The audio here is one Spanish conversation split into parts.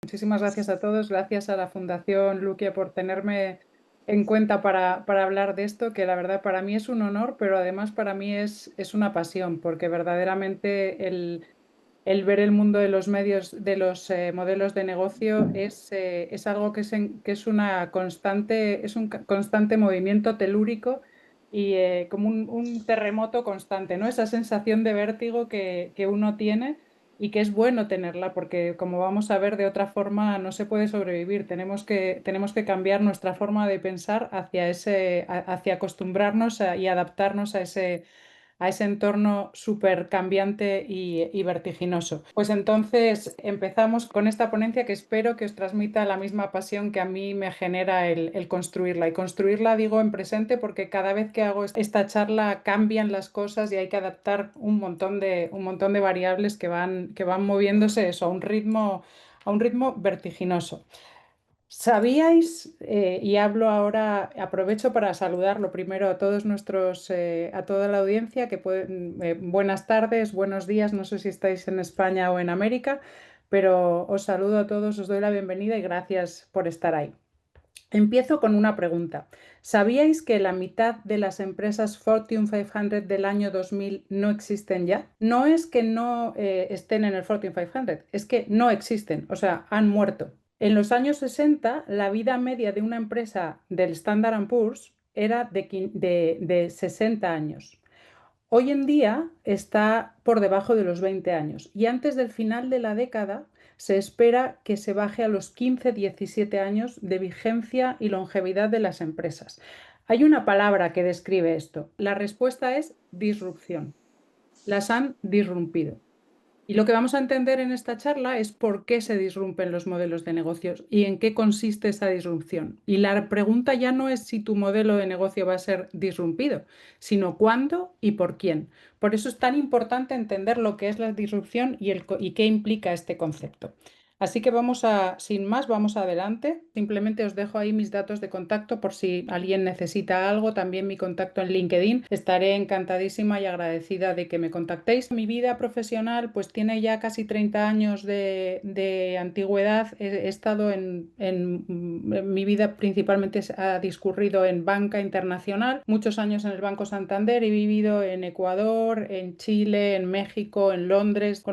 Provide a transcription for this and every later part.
Muchísimas gracias a todos, gracias a la Fundación Luquia por tenerme en cuenta para hablar de esto, que la verdad para mí es un honor, pero además para mí es una pasión, porque verdaderamente el ver el mundo de los medios, de los modelos de negocio es algo que es una constante, es un constante movimiento telúrico y como un terremoto constante, ¿no? Esa sensación de vértigo que uno tiene y que es bueno tenerla porque como vamos a ver de otra forma no se puede sobrevivir. Tenemos que cambiar nuestra forma de pensar hacia hacia acostumbrarnos y adaptarnos a ese entorno súper cambiante y vertiginoso. Pues entonces empezamos con esta ponencia que espero que os transmita la misma pasión que a mí me genera el construirla. Y construirla digo en presente porque cada vez que hago esta charla cambian las cosas y hay que adaptar un montón de variables que van moviéndose eso, a un ritmo vertiginoso. ¿Sabíais, y hablo ahora, aprovecho para saludar lo primero a todos a toda la audiencia, buenas tardes, buenos días, no sé si estáis en España o en América, pero os saludo a todos, os doy la bienvenida y gracias por estar ahí. Empiezo con una pregunta. ¿Sabíais que la mitad de las empresas Fortune 500 del año 2000 no existen ya? No es que no estén en el Fortune 500, es que no existen, o sea, han muerto. En los años 60, la vida media de una empresa del Standard Poor's era de 60 años. Hoy en día está por debajo de los 20 años y antes del final de la década se espera que se baje a los 15-17 años de vigencia y longevidad de las empresas. Hay una palabra que describe esto. La respuesta es disrupción. Las han disrumpido. Y lo que vamos a entender en esta charla es por qué se disrumpen los modelos de negocios y en qué consiste esa disrupción. Y la pregunta ya no es si tu modelo de negocio va a ser disrumpido, sino cuándo y por quién. Por eso es tan importante entender lo que es la disrupción y qué implica este concepto. Así que sin más, vamos adelante. Simplemente os dejo ahí mis datos de contacto por si alguien necesita algo, también mi contacto en LinkedIn. Estaré encantadísima y agradecida de que me contactéis. Mi vida profesional pues tiene ya casi 30 años de antigüedad. He estado mi vida principalmente ha discurrido en banca internacional, muchos años en el Banco Santander. He vivido en Ecuador, en Chile, en México, en Londres,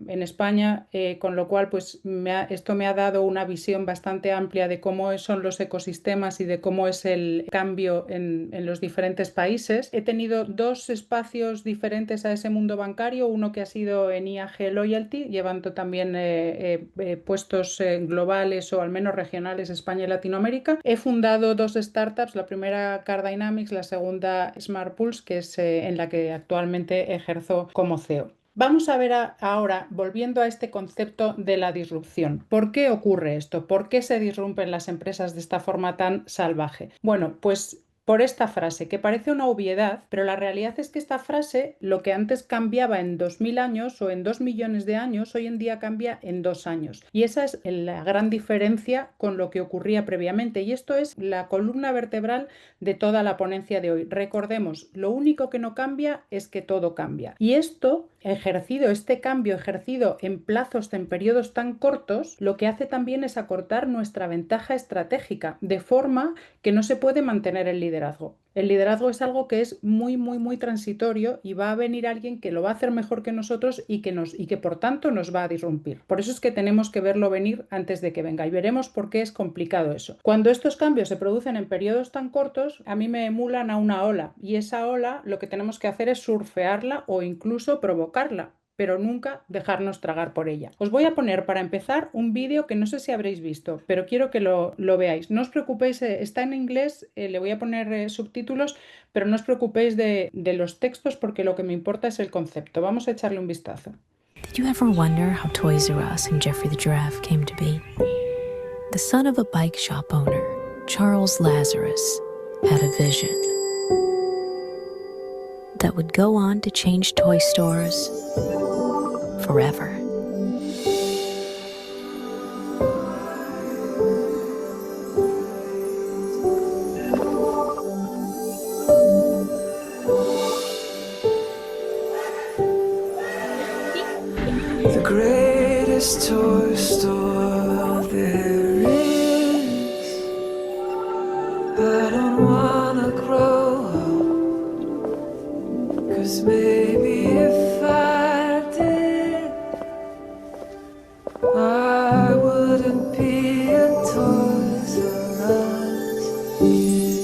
en España, con lo cual pues esto me ha dado una visión bastante amplia de cómo son los ecosistemas y de cómo es el cambio en los diferentes países. He tenido dos espacios diferentes a ese mundo bancario, uno que ha sido en IAG Loyalty, llevando también puestos globales o al menos regionales España y Latinoamérica. He fundado dos startups, la primera Car Dynamics, la segunda Smart Pulse, que es en la que actualmente ejerzo como CEO. Vamos a ver ahora, volviendo a este concepto de la disrupción. ¿Por qué ocurre esto? ¿Por qué se disrumpen las empresas de esta forma tan salvaje? Bueno, pues por esta frase, que parece una obviedad, pero la realidad es que esta frase, lo que antes cambiaba en 2000 años o en 2 millones de años, hoy en día cambia en 2 años. Y esa es la gran diferencia con lo que ocurría previamente. Y esto es la columna vertebral de toda la ponencia de hoy. Recordemos, lo único que no cambia es que todo cambia. Y este cambio ejercido en plazos, en periodos tan cortos, lo que hace también es acortar nuestra ventaja estratégica, de forma que no se puede mantener el liderazgo. El liderazgo es algo que es muy, muy, muy transitorio y va a venir alguien que lo va a hacer mejor que nosotros y que por tanto nos va a disrumpir. Por eso es que tenemos que verlo venir antes de que venga y veremos por qué es complicado eso. Cuando estos cambios se producen en periodos tan cortos, a mí me emulan a una ola y esa ola lo que tenemos que hacer es surfearla o incluso provocarla, pero nunca dejarnos tragar por ella. Os voy a poner para empezar un vídeo que no sé si habréis visto, pero quiero que lo veáis. No os preocupéis, está en inglés, le voy a poner subtítulos, pero no os preocupéis de los textos porque lo que me importa es el concepto. Vamos a echarle un vistazo. Did you ever wonder how Toys R Us and Geoffrey the Giraffe came to be? The son of a bike shop owner, Charles Lazarus, had a vision that would go on to change toy stores forever. The greatest toy store there is. I don't wanna grow up, 'cause maybe if I did, I wouldn't be a Toys R Us kid.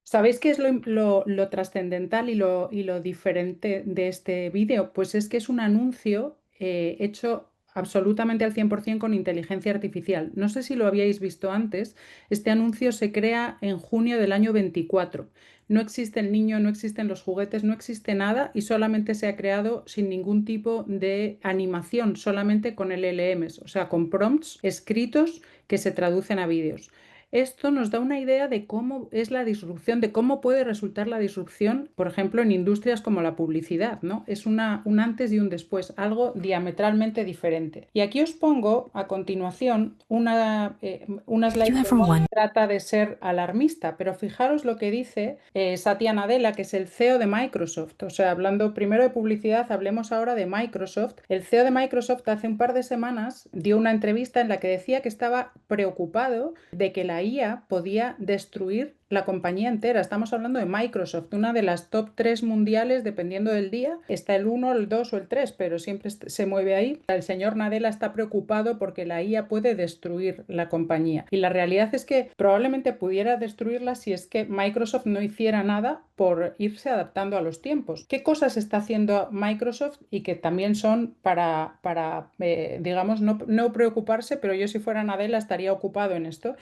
¿Sabéis qué es lo trascendental y lo diferente de este vídeo? Pues es que es un anuncio hecho absolutamente al 100% con inteligencia artificial. No sé si lo habíais visto antes. Este anuncio se crea en junio del año 24. No existe el niño, no existen los juguetes, no existe nada y solamente se ha creado sin ningún tipo de animación, solamente con LLMs, o sea, con prompts escritos que se traducen a vídeos. Esto nos da una idea de cómo es la disrupción, de cómo puede resultar la disrupción, por ejemplo, en industrias como la publicidad, ¿no? Es un antes y un después, algo diametralmente diferente. Y aquí os pongo a continuación una Have slide you que ever no wondered? trata de ser alarmista, pero fijaros lo que dice Satya Nadella, que es el CEO de Microsoft. O sea, hablando primero de publicidad, hablemos ahora de Microsoft. El CEO de Microsoft hace un par de semanas dio una entrevista en la que decía que estaba preocupado de que la IA podía destruir la compañía entera. Estamos hablando de Microsoft, una de las top 3 mundiales, dependiendo del día. Está el 1, el 2 o el 3, pero siempre se mueve ahí. El señor Nadella está preocupado porque la IA puede destruir la compañía. Y la realidad es que probablemente pudiera destruirla si es que Microsoft no hiciera nada por irse adaptando a los tiempos. ¿Qué cosas está haciendo Microsoft y que también son para digamos, no preocuparse, pero yo si fuera Nadella estaría ocupado en esto?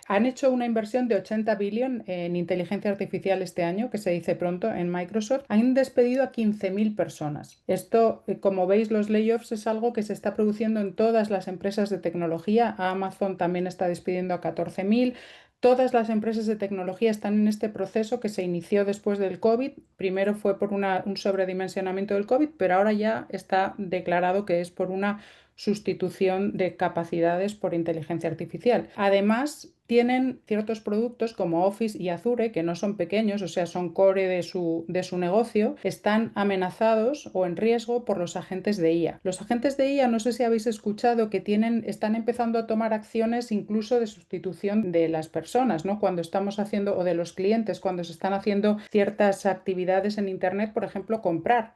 Han hecho una inversión de 80 billones en inteligencia artificial este año, que se dice pronto, en Microsoft. Han despedido a 15.000 personas. Esto, como veis, los layoffs es algo que se está produciendo en todas las empresas de tecnología. Amazon también está despidiendo a 14.000. Todas las empresas de tecnología están en este proceso que se inició después del COVID. Primero fue por un sobredimensionamiento del COVID, pero ahora ya está declarado que es por una sustitución de capacidades por inteligencia artificial. Además, tienen ciertos productos como Office y Azure, que no son pequeños, o sea, son core de su negocio, están amenazados o en riesgo por los agentes de IA. Los agentes de IA, no sé si habéis escuchado que están empezando a tomar acciones incluso de sustitución de las personas, ¿no? Cuando estamos haciendo, o de los clientes, cuando se están haciendo ciertas actividades en Internet, por ejemplo, comprar,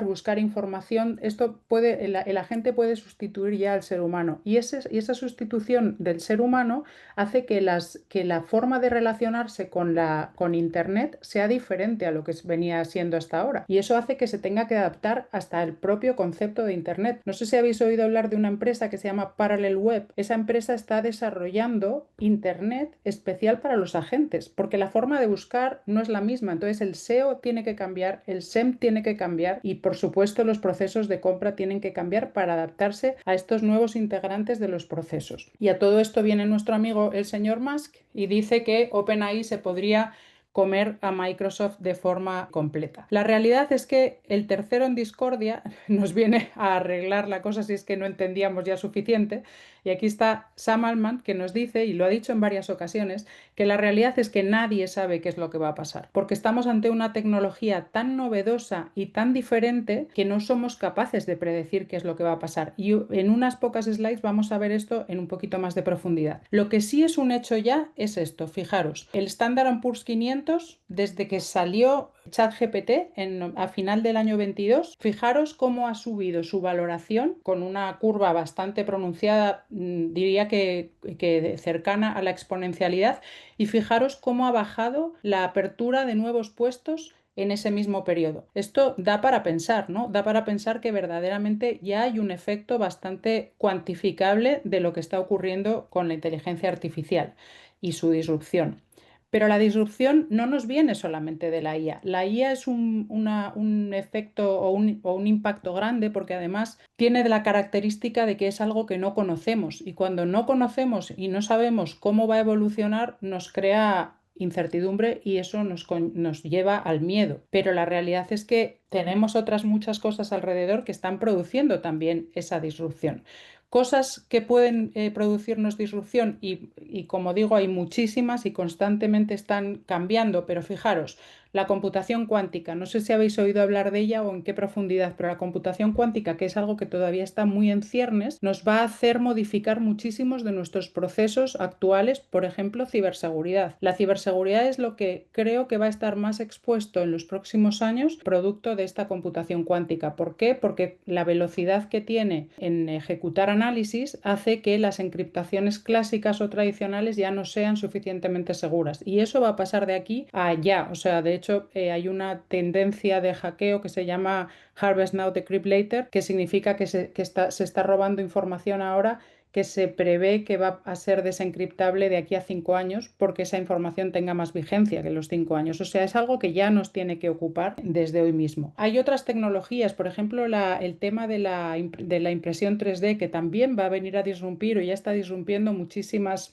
buscar información, el agente puede sustituir ya al ser humano. Y esa sustitución del ser humano hace que la forma de relacionarse con Internet sea diferente a lo que venía siendo hasta ahora. Y eso hace que se tenga que adaptar hasta el propio concepto de Internet. No sé si habéis oído hablar de una empresa que se llama Parallel Web. Esa empresa está desarrollando Internet especial para los agentes, porque la forma de buscar no es la misma. Entonces el SEO tiene que cambiar, el SEM tiene que cambiar y por supuesto los procesos de compra tienen que cambiar para adaptarse a estos nuevos integrantes de los procesos. Y a todo esto viene nuestro amigo el señor Musk y dice que OpenAI se podría comer a Microsoft de forma completa. La realidad es que el tercero en discordia nos viene a arreglar la cosa si es que no entendíamos ya suficiente. Y aquí está Sam Altman, que nos dice, y lo ha dicho en varias ocasiones, que la realidad es que nadie sabe qué es lo que va a pasar, porque estamos ante una tecnología tan novedosa y tan diferente que no somos capaces de predecir qué es lo que va a pasar. Y en unas pocas slides vamos a ver esto en un poquito más de profundidad. Lo que sí es un hecho ya es esto, fijaros, el Standard & Poor's 500, desde que salió ChatGPT a final del año 22, fijaros cómo ha subido su valoración con una curva bastante pronunciada, diría que cercana a la exponencialidad, y fijaros cómo ha bajado la apertura de nuevos puestos en ese mismo periodo. Esto da para pensar, ¿no? Da para pensar que verdaderamente ya hay un efecto bastante cuantificable de lo que está ocurriendo con la inteligencia artificial y su disrupción. Pero la disrupción no nos viene solamente de la IA. La IA es un efecto o un impacto grande porque además tiene la característica de que es algo que no conocemos y cuando no conocemos y no sabemos cómo va a evolucionar nos crea incertidumbre y eso nos lleva al miedo. Pero la realidad es que tenemos otras muchas cosas alrededor que están produciendo también esa disrupción. Cosas que pueden producirnos disrupción y como digo hay muchísimas y constantemente están cambiando, pero fijaros, La computación cuántica, no sé si habéis oído hablar de ella o en qué profundidad, pero la computación cuántica, que es algo que todavía está muy en ciernes, nos va a hacer modificar muchísimos de nuestros procesos actuales, por ejemplo, ciberseguridad. La ciberseguridad es lo que creo que va a estar más expuesto en los próximos años producto de esta computación cuántica. ¿Por qué? Porque la velocidad que tiene en ejecutar análisis hace que las encriptaciones clásicas o tradicionales ya no sean suficientemente seguras. Y eso va a pasar de aquí a allá. O sea, de hecho, hay una tendencia de hackeo que se llama Harvest Now, Decrypt Later, que significa que se está robando información ahora que se prevé que va a ser desencriptable de aquí a 5 años porque esa información tenga más vigencia que los 5 años. O sea, es algo que ya nos tiene que ocupar desde hoy mismo. Hay otras tecnologías, por ejemplo, el tema de la impresión 3D, que también va a venir a disrumpir o ya está disrumpiendo muchísimas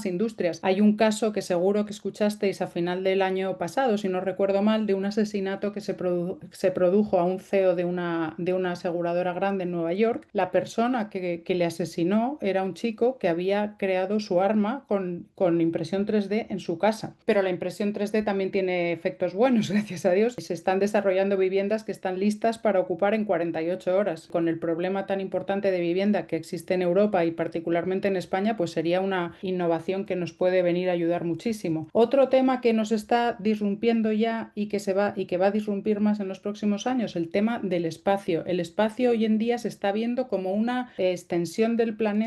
industrias. Hay un caso que seguro que escuchasteis a final del año pasado, si no recuerdo mal, de un asesinato que se produjo a un CEO de una aseguradora grande en Nueva York. La persona que le asesinó era un chico que había creado su arma con impresión 3D en su casa. Pero la impresión 3D también tiene efectos buenos, gracias a Dios. Se están desarrollando viviendas que están listas para ocupar en 48 horas. Con el problema tan importante de vivienda que existe en Europa y particularmente en España, pues sería una innovación que nos puede venir a ayudar muchísimo. Otro tema que nos está disrumpiendo ya y que va a disrumpir más en los próximos años, el tema del espacio. El espacio hoy en día se está viendo como una extensión del planeta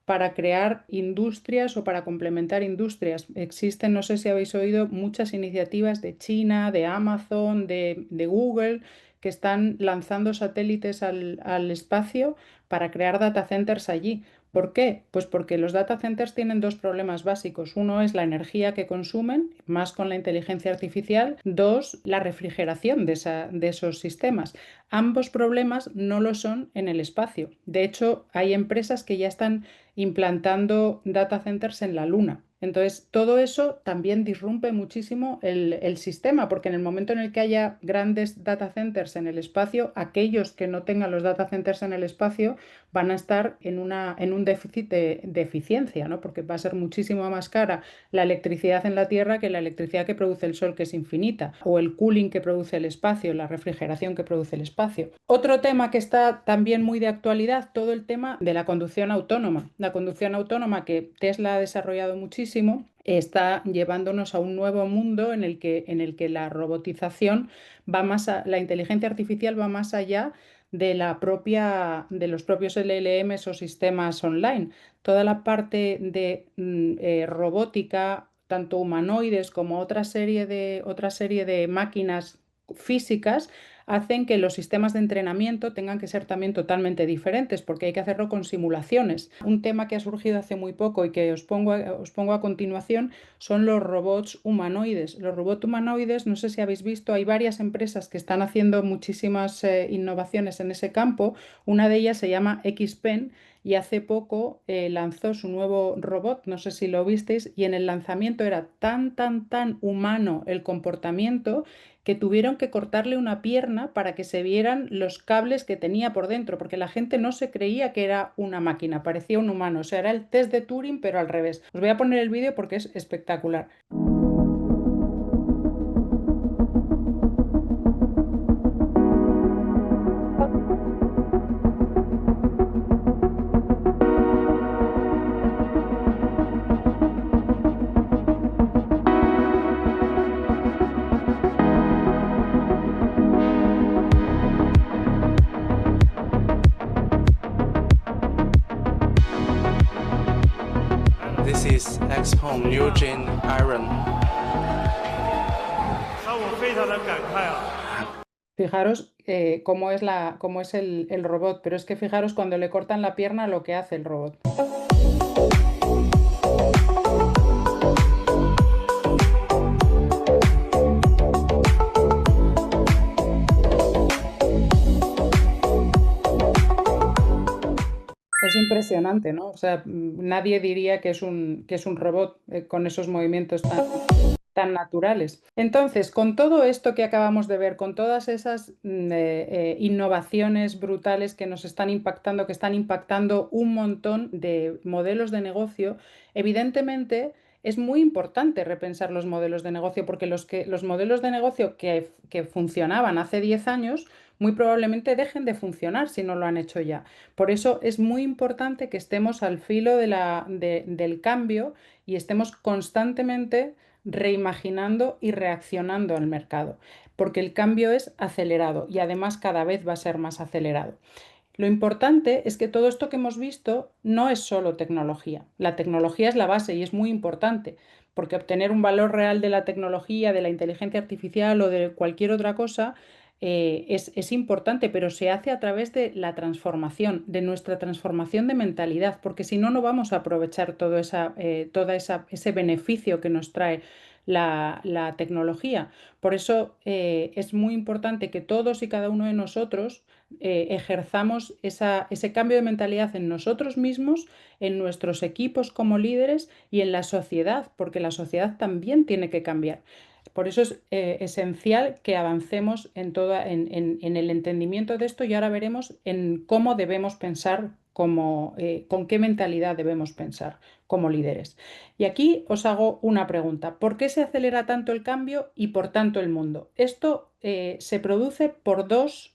para crear industrias o para complementar industrias. Existen, no sé si habéis oído, muchas iniciativas de China, de Amazon, de Google, que están lanzando satélites al espacio para crear data centers allí. ¿Por qué? Pues porque los data centers tienen dos problemas básicos. Uno es la energía que consumen, más con la inteligencia artificial. Dos, la refrigeración de esos sistemas. Ambos problemas no lo son en el espacio. De hecho, hay empresas que ya están implantando data centers en la Luna. Entonces, todo eso también disrumpe muchísimo el sistema, porque en el momento en el que haya grandes data centers en el espacio, aquellos que no tengan los data centers en el espacio van a estar en un déficit de eficiencia, ¿no? Porque va a ser muchísimo más cara la electricidad en la Tierra que la electricidad que produce el Sol, que es infinita, o el cooling que produce el espacio, la refrigeración que produce el espacio. Otro tema que está también muy de actualidad, todo el tema de la conducción autónoma. La conducción autónoma que Tesla ha desarrollado muchísimo está llevándonos a un nuevo mundo en el que la robotización la inteligencia artificial va más allá de los propios LLMs o sistemas online. Toda la parte de robótica, tanto humanoides como otra serie de máquinas físicas, hacen que los sistemas de entrenamiento tengan que ser también totalmente diferentes, porque hay que hacerlo con simulaciones. Un tema que ha surgido hace muy poco y que os pongo a continuación son los robots humanoides. Los robots humanoides, no sé si habéis visto, hay varias empresas que están haciendo muchísimas innovaciones en ese campo. Una de ellas se llama XPeng y hace poco lanzó su nuevo robot, no sé si lo visteis, y en el lanzamiento era tan humano el comportamiento que tuvieron que cortarle una pierna para que se vieran los cables que tenía por dentro, porque la gente no se creía que era una máquina, parecía un humano. O sea, era el test de Turing, pero al revés. Os voy a poner el vídeo porque es espectacular. This is XPeng New Gen Iron. 让我非常的感慨啊！ Fijaros cómo es el robot, pero es que fijaros cuando le cortan la pierna lo que hace el robot. Es impresionante, ¿no? O sea, nadie diría que es un robot con esos movimientos tan naturales. Entonces, con todo esto que acabamos de ver, con todas esas innovaciones brutales que nos están impactando, que están impactando un montón de modelos de negocio, evidentemente es muy importante repensar los modelos de negocio, porque los modelos de negocio que funcionaban hace 10 años muy probablemente dejen de funcionar si no lo han hecho ya. Por eso es muy importante que estemos al filo del cambio y estemos constantemente reimaginando y reaccionando al mercado, porque el cambio es acelerado y además cada vez va a ser más acelerado. Lo importante es que todo esto que hemos visto no es solo tecnología. La tecnología es la base y es muy importante, porque obtener un valor real de la tecnología, de la inteligencia artificial o de cualquier otra cosa es importante, pero se hace a través de la transformación, de nuestra transformación de mentalidad, porque si no, no vamos a aprovechar ese beneficio que nos trae la tecnología. Por eso es muy importante que todos y cada uno de nosotros ejerzamos ese cambio de mentalidad en nosotros mismos, en nuestros equipos como líderes y en la sociedad, porque la sociedad también tiene que cambiar. Por eso es esencial que avancemos en el entendimiento de esto y ahora veremos en cómo debemos pensar, con qué mentalidad debemos pensar como líderes. Y aquí os hago una pregunta. ¿Por qué se acelera tanto el cambio y por tanto el mundo? Esto se produce por dos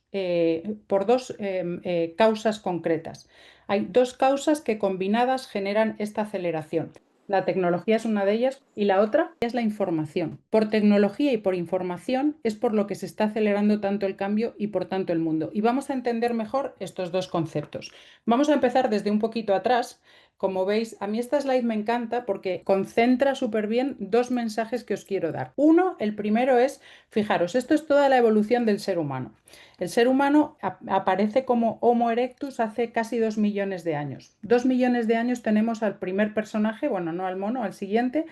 causas concretas. Hay dos causas que combinadas generan esta aceleración. La tecnología es una de ellas y la otra es la información. Por tecnología y por información es por lo que se está acelerando tanto el cambio y por tanto el mundo. Y vamos a entender mejor estos dos conceptos. Vamos a empezar desde un poquito atrás. Como veis, a mí esta slide me encanta porque concentra súper bien dos mensajes que os quiero dar. Uno, el primero es, fijaros, esto es toda la evolución del ser humano. El ser humano aparece como Homo erectus hace casi 2 millones de años. 2 millones de años tenemos al primer personaje, bueno, no al mono, al siguiente.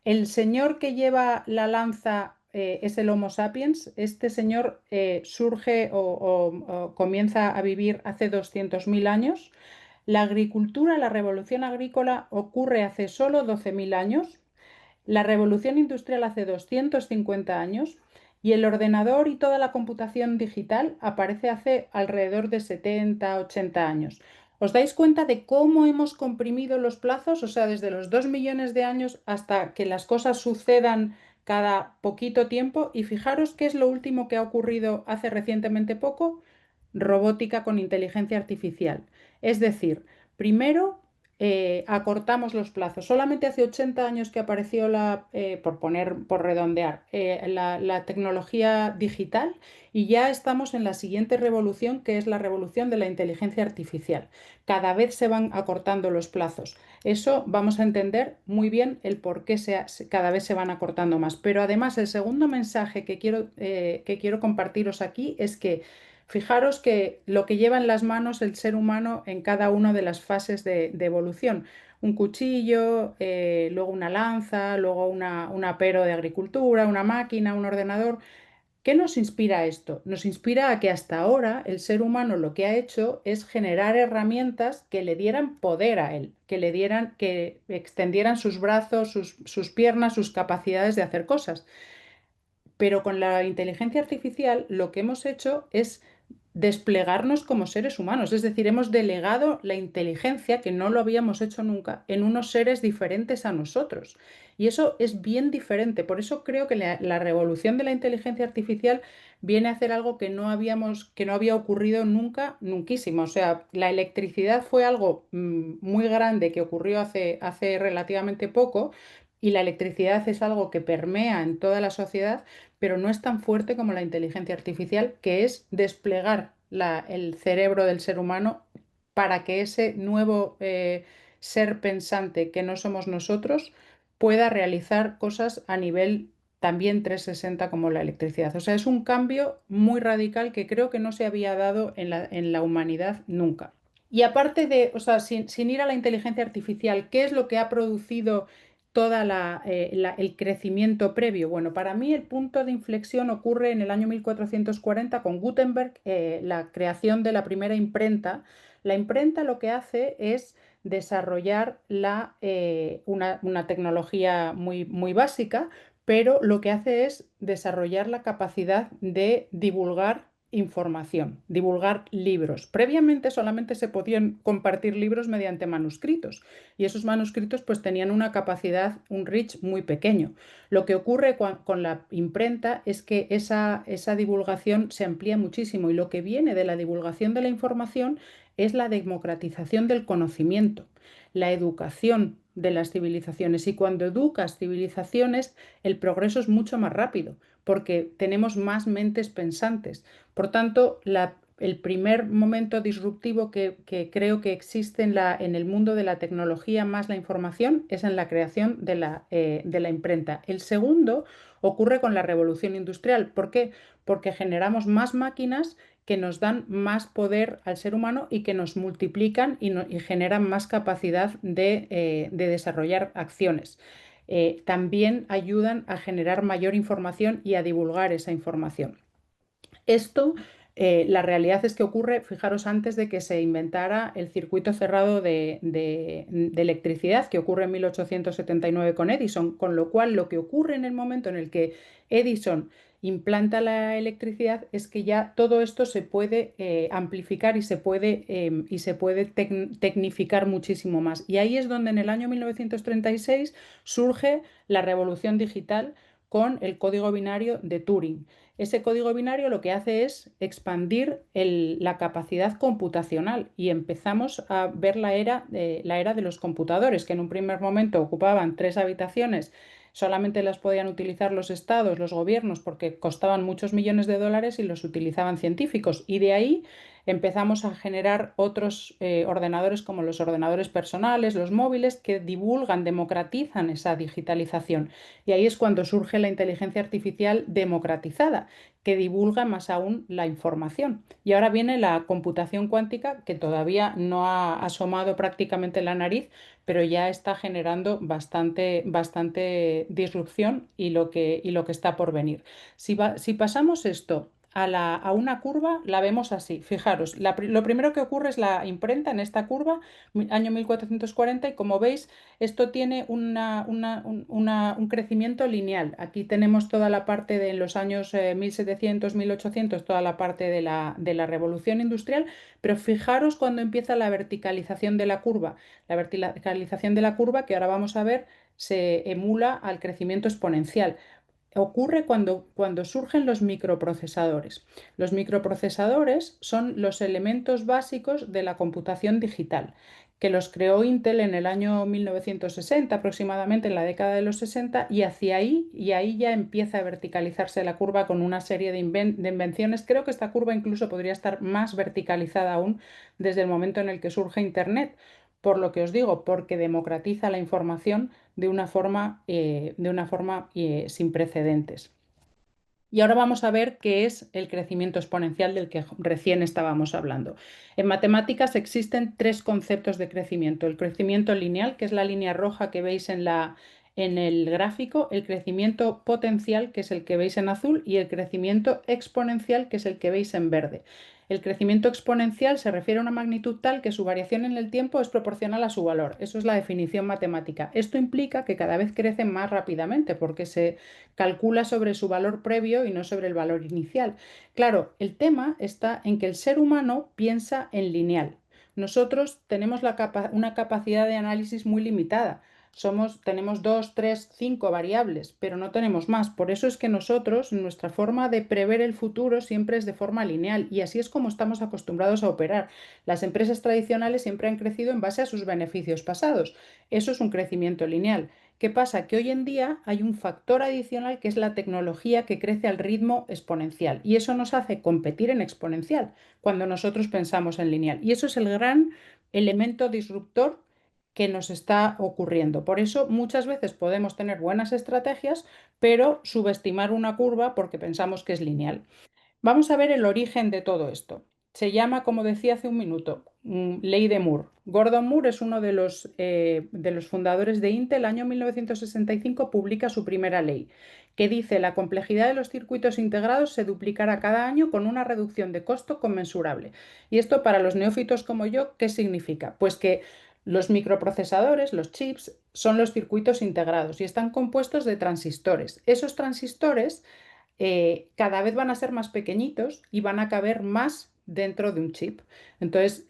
El señor que lleva la lanza es el Homo sapiens. Este señor surge o comienza a vivir hace 200.000 años. La agricultura, la revolución agrícola ocurre hace solo 12.000 años, la revolución industrial hace 250 años y el ordenador y toda la computación digital aparece hace alrededor de 70, 80 años. ¿Os dais cuenta de cómo hemos comprimido los plazos? O sea, desde los 2 millones de años hasta que las cosas sucedan cada poquito tiempo. Y fijaros qué es lo último que ha ocurrido hace recientemente poco: robótica con inteligencia artificial. Es decir, primero acortamos los plazos. Solamente hace 80 años que apareció por redondear, la tecnología digital y ya estamos en la siguiente revolución, que es la revolución de la inteligencia artificial. Cada vez se van acortando los plazos. Eso vamos a entender muy bien el por qué cada vez se van acortando más. Pero además, el segundo mensaje que quiero compartiros aquí es que fijaros que lo que lleva en las manos el ser humano en cada una de las fases de evolución: un cuchillo, luego una lanza, luego un apero de agricultura, una máquina, un ordenador. ¿Qué nos inspira esto? Nos inspira a que hasta ahora el ser humano lo que ha hecho es generar herramientas que le dieran poder a él, que extendieran sus brazos, sus piernas, sus capacidades de hacer cosas. Pero con la inteligencia artificial lo que hemos hecho es desplegarnos como seres humanos, es decir, hemos delegado la inteligencia, que no lo habíamos hecho nunca, en unos seres diferentes a nosotros. Y eso es bien diferente. Por eso creo que la revolución de la inteligencia artificial viene a hacer algo que no había ocurrido nunca, nunquísimo. O sea, la electricidad fue algo muy grande que ocurrió hace relativamente poco, y la electricidad es algo que permea en toda la sociedad, pero no es tan fuerte como la inteligencia artificial, que es desplegar el cerebro del ser humano para que ese nuevo ser pensante que no somos nosotros pueda realizar cosas a nivel también 360 como la electricidad. O sea, es un cambio muy radical que creo que no se había dado en la humanidad nunca. Y aparte de, o sea, sin ir a la inteligencia artificial, ¿qué es lo que ha producido el crecimiento previo? Bueno, para mí el punto de inflexión ocurre en el año 1440 con Gutenberg, la creación de la primera imprenta. La imprenta lo que hace es desarrollar una tecnología muy, muy básica, pero lo que hace es desarrollar la capacidad de divulgar información, divulgar libros. Previamente solamente se podían compartir libros mediante manuscritos y esos manuscritos pues tenían una capacidad, un reach muy pequeño. Lo que ocurre con la imprenta es que esa divulgación se amplía muchísimo y lo que viene de la divulgación de la información es la democratización del conocimiento, la educación de las civilizaciones. Y cuando educas civilizaciones, el progreso es mucho más rápido porque tenemos más mentes pensantes. Por tanto, el primer momento disruptivo que creo que existe en el mundo de la tecnología más la información es en la creación de la imprenta. El segundo ocurre con la revolución industrial. ¿Por qué? Porque generamos más máquinas que nos dan más poder al ser humano y que nos multiplican y generan más capacidad de desarrollar acciones. También ayudan a generar mayor información y a divulgar esa información. Esto, la realidad es que ocurre, fijaros, antes de que se inventara el circuito cerrado de electricidad, que ocurre en 1879 con Edison, con lo cual lo que ocurre en el momento en el que Edison implanta la electricidad es que ya todo esto se puede amplificar y se puede tecnificar muchísimo más. Y ahí es donde en el año 1936 surge la revolución digital con el código binario de Turing. Ese código binario lo que hace es expandir la capacidad computacional y empezamos a ver la era de los computadores, que en un primer momento ocupaban 3 habitaciones, solamente las podían utilizar los estados, los gobiernos, porque costaban muchos millones de dólares y los utilizaban científicos. Y de ahí empezamos a generar otros ordenadores como los ordenadores personales, los móviles, que divulgan, democratizan esa digitalización. Y ahí es cuando surge la inteligencia artificial democratizada, que divulga más aún la información. Y ahora viene la computación cuántica, que todavía no ha asomado prácticamente la nariz, pero ya está generando bastante disrupción y lo que está por venir. Si pasamos esto a una curva, la vemos así. Fijaros, lo primero que ocurre es la imprenta en esta curva, año 1440, y como veis, esto tiene un crecimiento lineal. Aquí tenemos toda la parte de los años 1700, 1800, toda la parte de la revolución industrial, pero fijaros cuando empieza la verticalización de la curva. La verticalización de la curva, que ahora vamos a ver, se emula al crecimiento exponencial. Ocurre cuando surgen los microprocesadores. Los microprocesadores son los elementos básicos de la computación digital, que los creó Intel en el año 1960, aproximadamente en la década de los 60, y ahí ya empieza a verticalizarse la curva con una serie de invenciones. Creo que esta curva incluso podría estar más verticalizada aún desde el momento en el que surge Internet. Por lo que os digo, porque democratiza la información de una forma sin precedentes. Y ahora vamos a ver qué es el crecimiento exponencial del que recién estábamos hablando. En matemáticas existen 3 conceptos de crecimiento. El crecimiento lineal, que es la línea roja que veis en el gráfico, el crecimiento potencial, que es el que veis en azul, y el crecimiento exponencial, que es el que veis en verde. El crecimiento exponencial se refiere a una magnitud tal que su variación en el tiempo es proporcional a su valor. Eso es la definición matemática. Esto implica que cada vez crece más rápidamente porque se calcula sobre su valor previo y no sobre el valor inicial. Claro, el tema está en que el ser humano piensa en lineal. Nosotros tenemos una capacidad de análisis muy limitada. Tenemos 2, 3, 5 variables, pero no tenemos más. Por eso es que nosotros, nuestra forma de prever el futuro siempre es de forma lineal y así es como estamos acostumbrados a operar. Las empresas tradicionales siempre han crecido en base a sus beneficios pasados. Eso es un crecimiento lineal. ¿Qué pasa? Que hoy en día hay un factor adicional que es la tecnología que crece al ritmo exponencial y eso nos hace competir en exponencial cuando nosotros pensamos en lineal. Y eso es el gran elemento disruptor que nos está ocurriendo. Por eso muchas veces podemos tener buenas estrategias, pero subestimar una curva porque pensamos que es lineal. Vamos a ver el origen de todo esto. Se llama, como decía hace un minuto, Ley de Moore. Gordon Moore es uno de los fundadores de Intel. El año 1965 publica su primera ley, que dice la complejidad de los circuitos integrados se duplicará cada año con una reducción de costo conmensurable. Y esto para los neófitos como yo, ¿qué significa? Pues que los microprocesadores, los chips, son los circuitos integrados y están compuestos de transistores. Esos transistores cada vez van a ser más pequeñitos y van a caber más dentro de un chip. Entonces,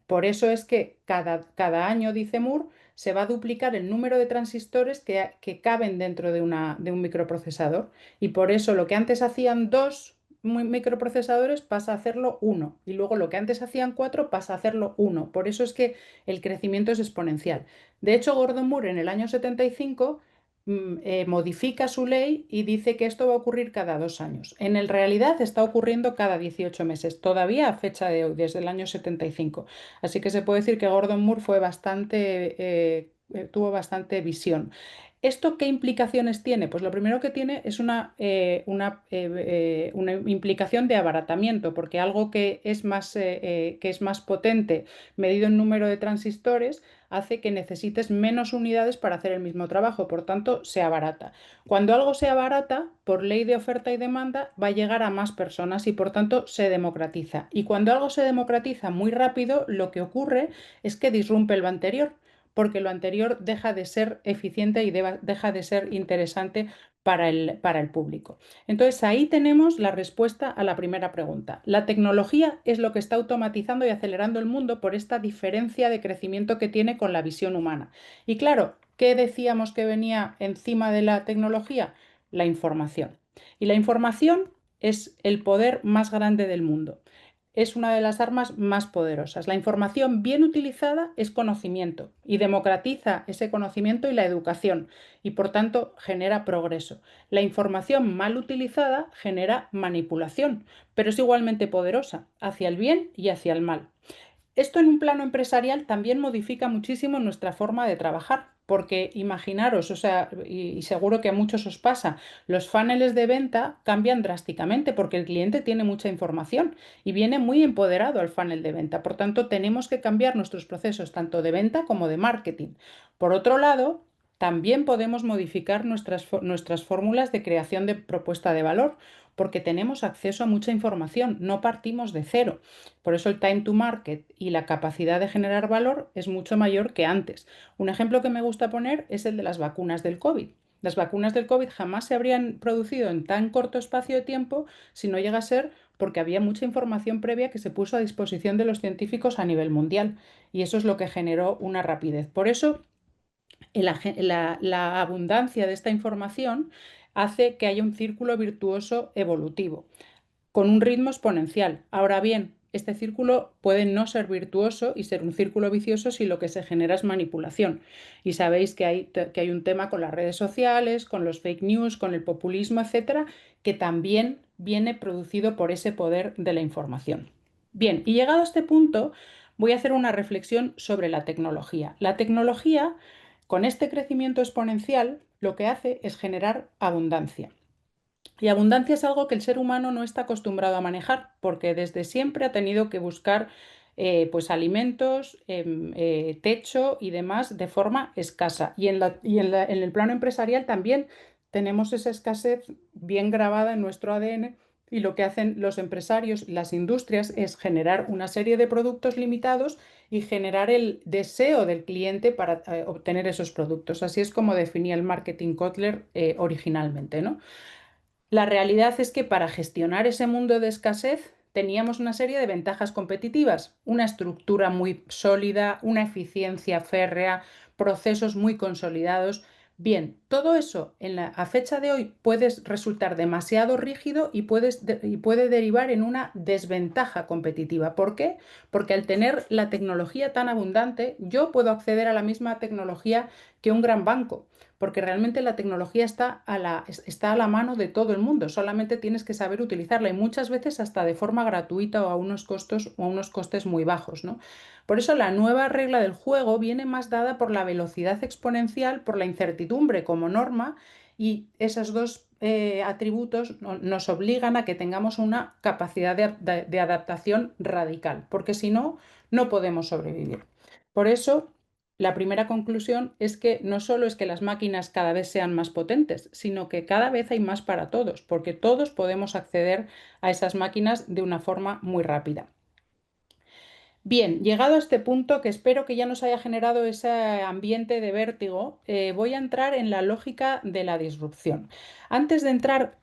por eso es que cada año, dice Moore, se va a duplicar el número de transistores que caben dentro de un microprocesador. Y por eso lo que antes hacían dos microprocesadores pasa a hacerlo uno. Y luego lo que antes hacían cuatro pasa a hacerlo uno. Por eso es que el crecimiento es exponencial. De hecho, Gordon Moore en el año 75 modifica su ley y dice que esto va a ocurrir cada 2 años. En realidad está ocurriendo cada 18 meses, todavía a fecha de hoy, desde el año 75. Así que se puede decir que Gordon Moore tuvo bastante visión. ¿Esto qué implicaciones tiene? Pues lo primero que tiene es una implicación de abaratamiento, porque algo que es más potente medido en número de transistores hace que necesites menos unidades para hacer el mismo trabajo, por tanto, se abarata. Cuando algo se abarata, por ley de oferta y demanda, va a llegar a más personas y por tanto se democratiza. Y cuando algo se democratiza muy rápido, lo que ocurre es que disrumpe lo anterior, porque lo anterior deja de ser eficiente y deja de ser interesante para el público. Entonces, ahí tenemos la respuesta a la primera pregunta. La tecnología es lo que está automatizando y acelerando el mundo por esta diferencia de crecimiento que tiene con la visión humana. Y claro, ¿qué decíamos que venía encima de la tecnología? La información. Y la información es el poder más grande del mundo. Es una de las armas más poderosas. La información bien utilizada es conocimiento y democratiza ese conocimiento y la educación y por tanto genera progreso. La información mal utilizada genera manipulación, pero es igualmente poderosa hacia el bien y hacia el mal. Esto en un plano empresarial también modifica muchísimo nuestra forma de trabajar, porque imaginaros, o sea, y seguro que a muchos os pasa, los funnels de venta cambian drásticamente porque el cliente tiene mucha información y viene muy empoderado al funnel de venta. Por tanto, tenemos que cambiar nuestros procesos tanto de venta como de marketing. Por otro lado, también podemos modificar nuestras fórmulas de creación de propuesta de valor, porque tenemos acceso a mucha información, no partimos de cero. Por eso el time to market y la capacidad de generar valor es mucho mayor que antes. Un ejemplo que me gusta poner es el de las vacunas del COVID. Las vacunas del COVID jamás se habrían producido en tan corto espacio de tiempo si no llega a ser porque había mucha información previa que se puso a disposición de los científicos a nivel mundial. Y eso es lo que generó una rapidez. Por eso la abundancia de esta información hace que haya un círculo virtuoso evolutivo con un ritmo exponencial. Ahora bien, este círculo puede no ser virtuoso y ser un círculo vicioso si lo que se genera es manipulación. Y sabéis que hay un tema con las redes sociales, con los fake news, con el populismo, etcétera, que también viene producido por ese poder de la información. Bien, y llegado a este punto, voy a hacer una reflexión sobre la tecnología. La tecnología, con este crecimiento exponencial, lo que hace es generar abundancia. Y abundancia es algo que el ser humano no está acostumbrado a manejar, porque desde siempre ha tenido que buscar pues alimentos, techo y demás de forma escasa. En el plano empresarial también tenemos esa escasez bien grabada en nuestro ADN y lo que hacen los empresarios, las industrias, es generar una serie de productos limitados y generar el deseo del cliente para obtener esos productos. Así es como definía el marketing Kotler originalmente, ¿no? La realidad es que para gestionar ese mundo de escasez teníamos una serie de ventajas competitivas, una estructura muy sólida, una eficiencia férrea, procesos muy consolidados. Bien, todo eso a fecha de hoy puede resultar demasiado rígido y puede derivar en una desventaja competitiva. ¿Por qué? Porque al tener la tecnología tan abundante, yo puedo acceder a la misma tecnología que un gran banco, porque realmente la tecnología está a la mano de todo el mundo, solamente tienes que saber utilizarla y muchas veces hasta de forma gratuita o a unos costes muy bajos, ¿no? Por eso la nueva regla del juego viene más dada por la velocidad exponencial, por la incertidumbre como norma y esos dos atributos nos obligan a que tengamos una capacidad de adaptación radical, porque si no, no podemos sobrevivir. Por eso, la primera conclusión es que no solo es que las máquinas cada vez sean más potentes, sino que cada vez hay más para todos, porque todos podemos acceder a esas máquinas de una forma muy rápida. Bien, llegado a este punto, que espero que ya nos haya generado ese ambiente de vértigo, voy a entrar en la lógica de la disrupción. Antes de entrar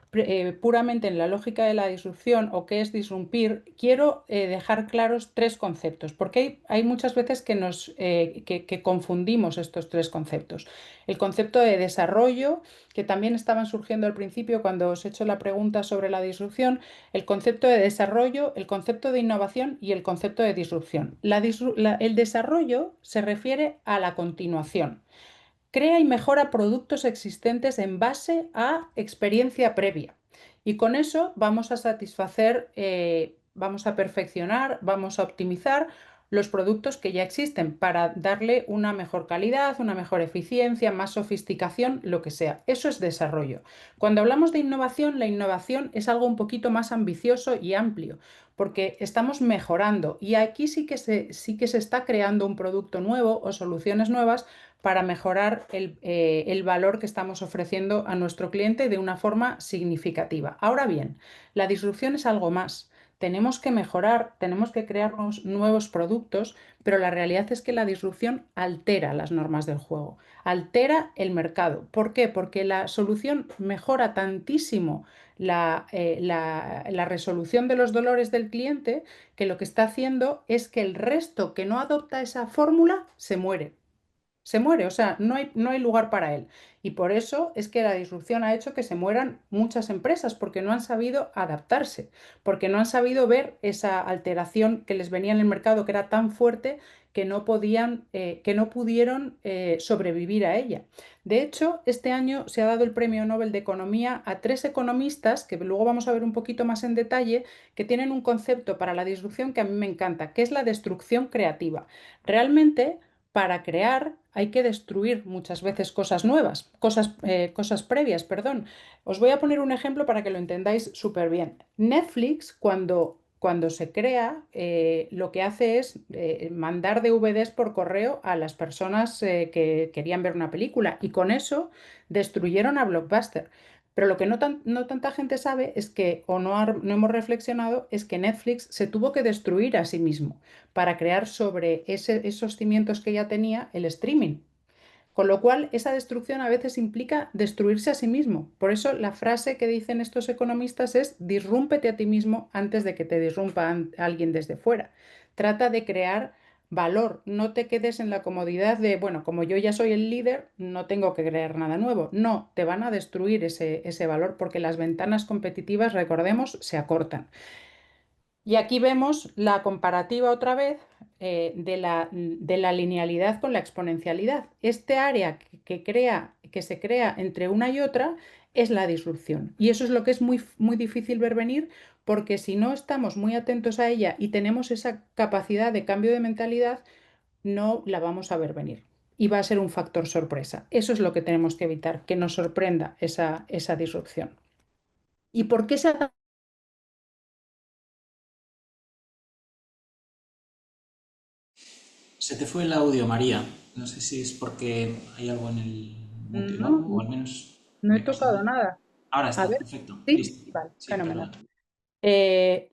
puramente en la lógica de la disrupción o qué es disrumpir, quiero dejar claros tres conceptos, porque hay muchas veces que confundimos estos tres conceptos. El concepto de desarrollo, que también estaban surgiendo al principio cuando os he hecho la pregunta sobre la disrupción, el concepto de desarrollo, el concepto de innovación y el concepto de disrupción. El desarrollo se refiere a la continuación. Crea y mejora productos existentes en base a experiencia previa. Y con eso vamos a satisfacer, vamos a perfeccionar, vamos a optimizar los productos que ya existen para darle una mejor calidad, una mejor eficiencia, más sofisticación, lo que sea. Eso es desarrollo. Cuando hablamos de innovación, la innovación es algo un poquito más ambicioso y amplio, porque estamos mejorando y aquí sí que se está creando un producto nuevo o soluciones nuevas para mejorar el valor que estamos ofreciendo a nuestro cliente de una forma significativa. Ahora bien, la disrupción es algo más. Tenemos que mejorar, tenemos que crearnos nuevos productos, pero la realidad es que la disrupción altera las normas del juego, altera el mercado. ¿Por qué? Porque la solución mejora tantísimo la resolución de los dolores del cliente que lo que está haciendo es que el resto que no adopta esa fórmula se muere. Se muere, o sea, no hay lugar para él. Y por eso es que la disrupción ha hecho que se mueran muchas empresas, porque no han sabido adaptarse, porque no han sabido ver esa alteración que les venía en el mercado, que era tan fuerte que no pudieron sobrevivir a ella. De hecho, este año se ha dado el Premio Nobel de Economía a tres economistas, que luego vamos a ver un poquito más en detalle, que tienen un concepto para la disrupción que a mí me encanta, que es la destrucción creativa. Realmente, para crear hay que destruir muchas veces cosas nuevas, cosas previas, perdón. Os voy a poner un ejemplo para que lo entendáis súper bien. Netflix, cuando se crea, lo que hace es mandar DVDs por correo a las personas que querían ver una película y con eso destruyeron a Blockbuster. Pero lo que no tanta gente sabe es que, o no hemos reflexionado, es que Netflix se tuvo que destruir a sí mismo para crear sobre esos cimientos que ya tenía el streaming. Con lo cual, esa destrucción a veces implica destruirse a sí mismo. Por eso la frase que dicen estos economistas es disrúmpete a ti mismo antes de que te disrumpa alguien desde fuera. Trata de crear valor, no te quedes en la comodidad de, bueno, como yo ya soy el líder, no tengo que crear nada nuevo. No, te van a destruir ese valor porque las ventanas competitivas, recordemos, se acortan. Y aquí vemos la comparativa otra vez de la linealidad con la exponencialidad. Este área que se crea entre una y otra es la disrupción. Y eso es lo que es muy, muy difícil ver venir porque si no estamos muy atentos a ella y tenemos esa capacidad de cambio de mentalidad, no la vamos a ver venir. Y va a ser un factor sorpresa. Eso es lo que tenemos que evitar, que nos sorprenda esa disrupción. ¿Y por qué se ha Se te fue el audio, María. No sé si es porque hay algo en el mute o No, algo, o al menos no he me pasa a tocado mí. nada. Ahora A está, ver, perfecto, ¿sí? listo. Vale, Sí, fenomenal. perdón.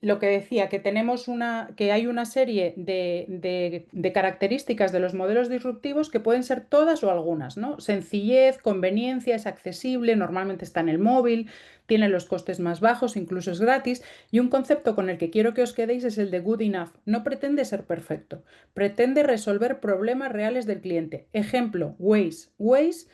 Lo que decía, que hay una serie de características de los modelos disruptivos que pueden ser todas o algunas, ¿no? Sencillez, conveniencia, es accesible, normalmente está en el móvil, tiene los costes más bajos, incluso es gratis. Y un concepto con el que quiero que os quedéis es el de good enough. No pretende ser perfecto, pretende resolver problemas reales del cliente. Ejemplo, Waze. Waze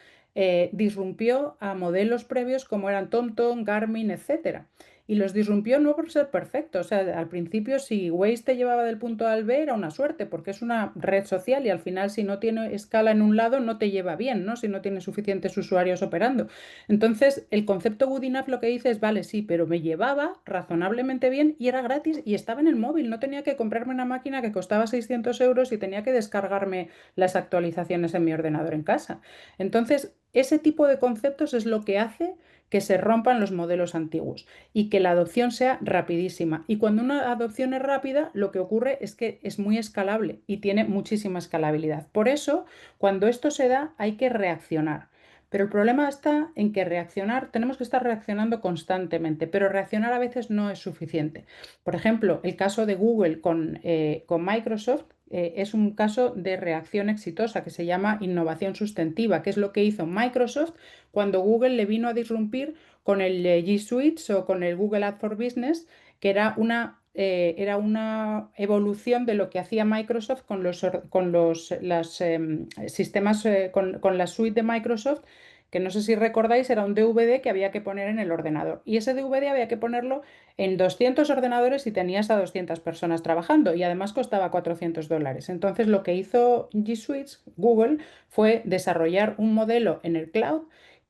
disrumpió a modelos previos como eran TomTom, Garmin, etcétera. Y los disrumpió no por ser perfectos. O sea, al principio, si Waze te llevaba del punto A al B, era una suerte, porque es una red social y al final, si no tiene escala en un lado, no te lleva bien, ¿no? Si no tiene suficientes usuarios operando. Entonces, el concepto Good Enough lo que dice es, vale, sí, pero me llevaba razonablemente bien y era gratis y estaba en el móvil. No tenía que comprarme una máquina que costaba 600 euros y tenía que descargarme las actualizaciones en mi ordenador en casa. Entonces, ese tipo de conceptos es lo que hace que se rompan los modelos antiguos y que la adopción sea rapidísima. Y cuando una adopción es rápida, lo que ocurre es que es muy escalable y tiene muchísima escalabilidad. Por eso, cuando esto se da, hay que reaccionar. Pero el problema está en que tenemos que estar reaccionando constantemente, pero reaccionar a veces no es suficiente. Por ejemplo, el caso de Google con Microsoft es un caso de reacción exitosa que se llama innovación sustantiva, que es lo que hizo Microsoft cuando Google le vino a disrumpir con el G Suite o con el Google Ads for Business, que era una evolución de lo que hacía Microsoft con los sistemas, con la suite de Microsoft, que no sé si recordáis, era un DVD que había que poner en el ordenador. Y ese DVD había que ponerlo en 200 ordenadores y tenías a 200 personas trabajando y además costaba $400. Entonces lo que hizo G Suite, Google, fue desarrollar un modelo en el cloud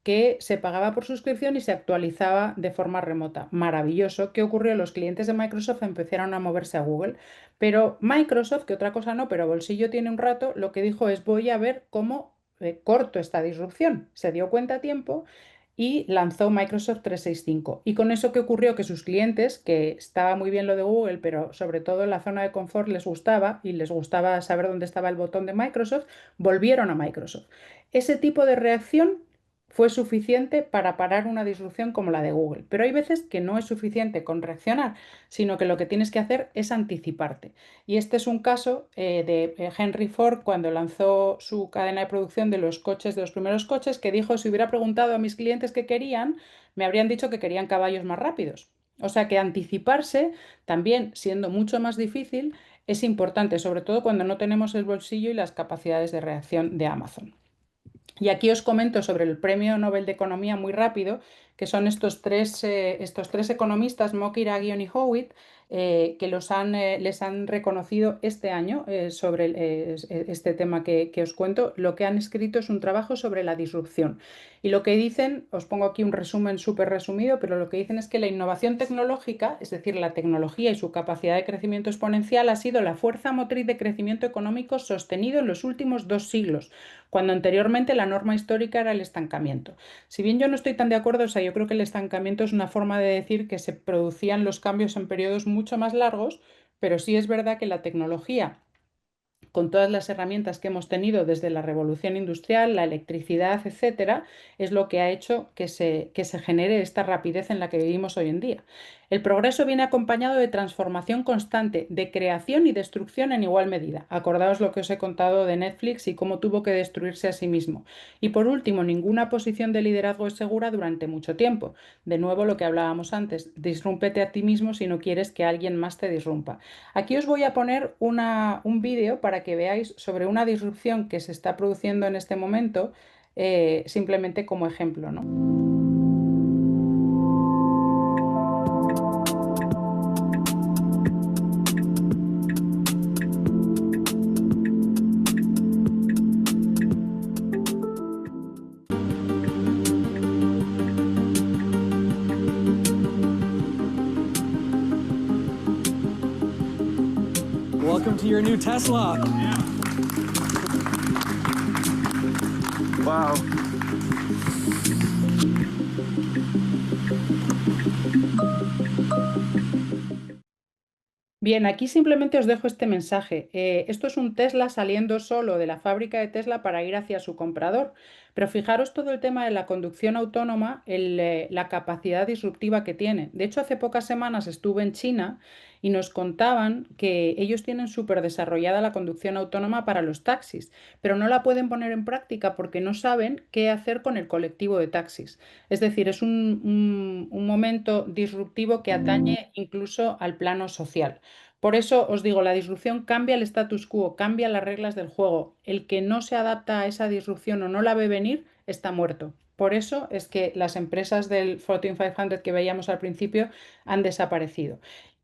que se pagaba por suscripción y se actualizaba de forma remota. Maravilloso. ¿Qué ocurrió? Los clientes de Microsoft empezaron a moverse a Google, pero Microsoft, que otra cosa no, pero bolsillo tiene un rato, lo que dijo es voy a ver cómo corto esta disrupción. Se dio cuenta a tiempo y lanzó Microsoft 365. ¿Y con eso qué ocurrió? Que sus clientes, que estaba muy bien lo de Google, pero sobre todo en la zona de confort les gustaba y les gustaba saber dónde estaba el botón de Microsoft, volvieron a Microsoft. Ese tipo de reacción fue suficiente para parar una disrupción como la de Google. Pero hay veces que no es suficiente con reaccionar, sino que lo que tienes que hacer es anticiparte. Y este es un caso de Henry Ford cuando lanzó su cadena de producción de los coches, de los primeros coches, que dijo, si hubiera preguntado a mis clientes qué querían, me habrían dicho que querían caballos más rápidos. O sea que anticiparse, también siendo mucho más difícil, es importante, sobre todo cuando no tenemos el bolsillo y las capacidades de reacción de Amazon. Y aquí os comento sobre el Premio Nobel de Economía muy rápido, que son estos tres economistas, Moky, Ragione y Howitt, que les han reconocido este año sobre este tema que os cuento. Lo que han escrito es un trabajo sobre la disrupción. Y lo que dicen, os pongo aquí un resumen súper resumido, pero lo que dicen es que la innovación tecnológica, es decir, la tecnología y su capacidad de crecimiento exponencial, ha sido la fuerza motriz de crecimiento económico sostenido en los últimos 2 siglos, cuando anteriormente la norma histórica era el estancamiento. Si bien yo no estoy tan de acuerdo, o sea, yo creo que el estancamiento es una forma de decir que se producían los cambios en periodos mucho más largos, pero sí es verdad que la tecnología, con todas las herramientas que hemos tenido desde la revolución industrial, la electricidad, etcétera, es lo que ha hecho que se genere esta rapidez en la que vivimos hoy en día. El progreso viene acompañado de transformación constante, de creación y destrucción en igual medida. Acordaos lo que os he contado de Netflix y cómo tuvo que destruirse a sí mismo. Y por último, ninguna posición de liderazgo es segura durante mucho tiempo. De nuevo, lo que hablábamos antes, disrúmpete a ti mismo si no quieres que alguien más te disrumpa. Aquí os voy a poner un vídeo para que veáis sobre una disrupción que se está produciendo en este momento, simplemente como ejemplo, ¿no? Welcome to your new Tesla. Wow. Bien, aquí simplemente os dejo este mensaje. Esto es un Tesla saliendo solo de la fábrica de Tesla para ir hacia su comprador. Pero fijaros todo el tema de la conducción autónoma, la capacidad disruptiva que tiene. De hecho, hace pocas semanas estuve en China y nos contaban que ellos tienen súper desarrollada la conducción autónoma para los taxis, pero no la pueden poner en práctica porque no saben qué hacer con el colectivo de taxis. Es decir, es un momento disruptivo que atañe incluso al plano social. Por eso os digo, la disrupción cambia el status quo, cambia las reglas del juego. El que no se adapta a esa disrupción o no la ve venir está muerto. Por eso es que las empresas del Fortune 500 que veíamos al principio han desaparecido.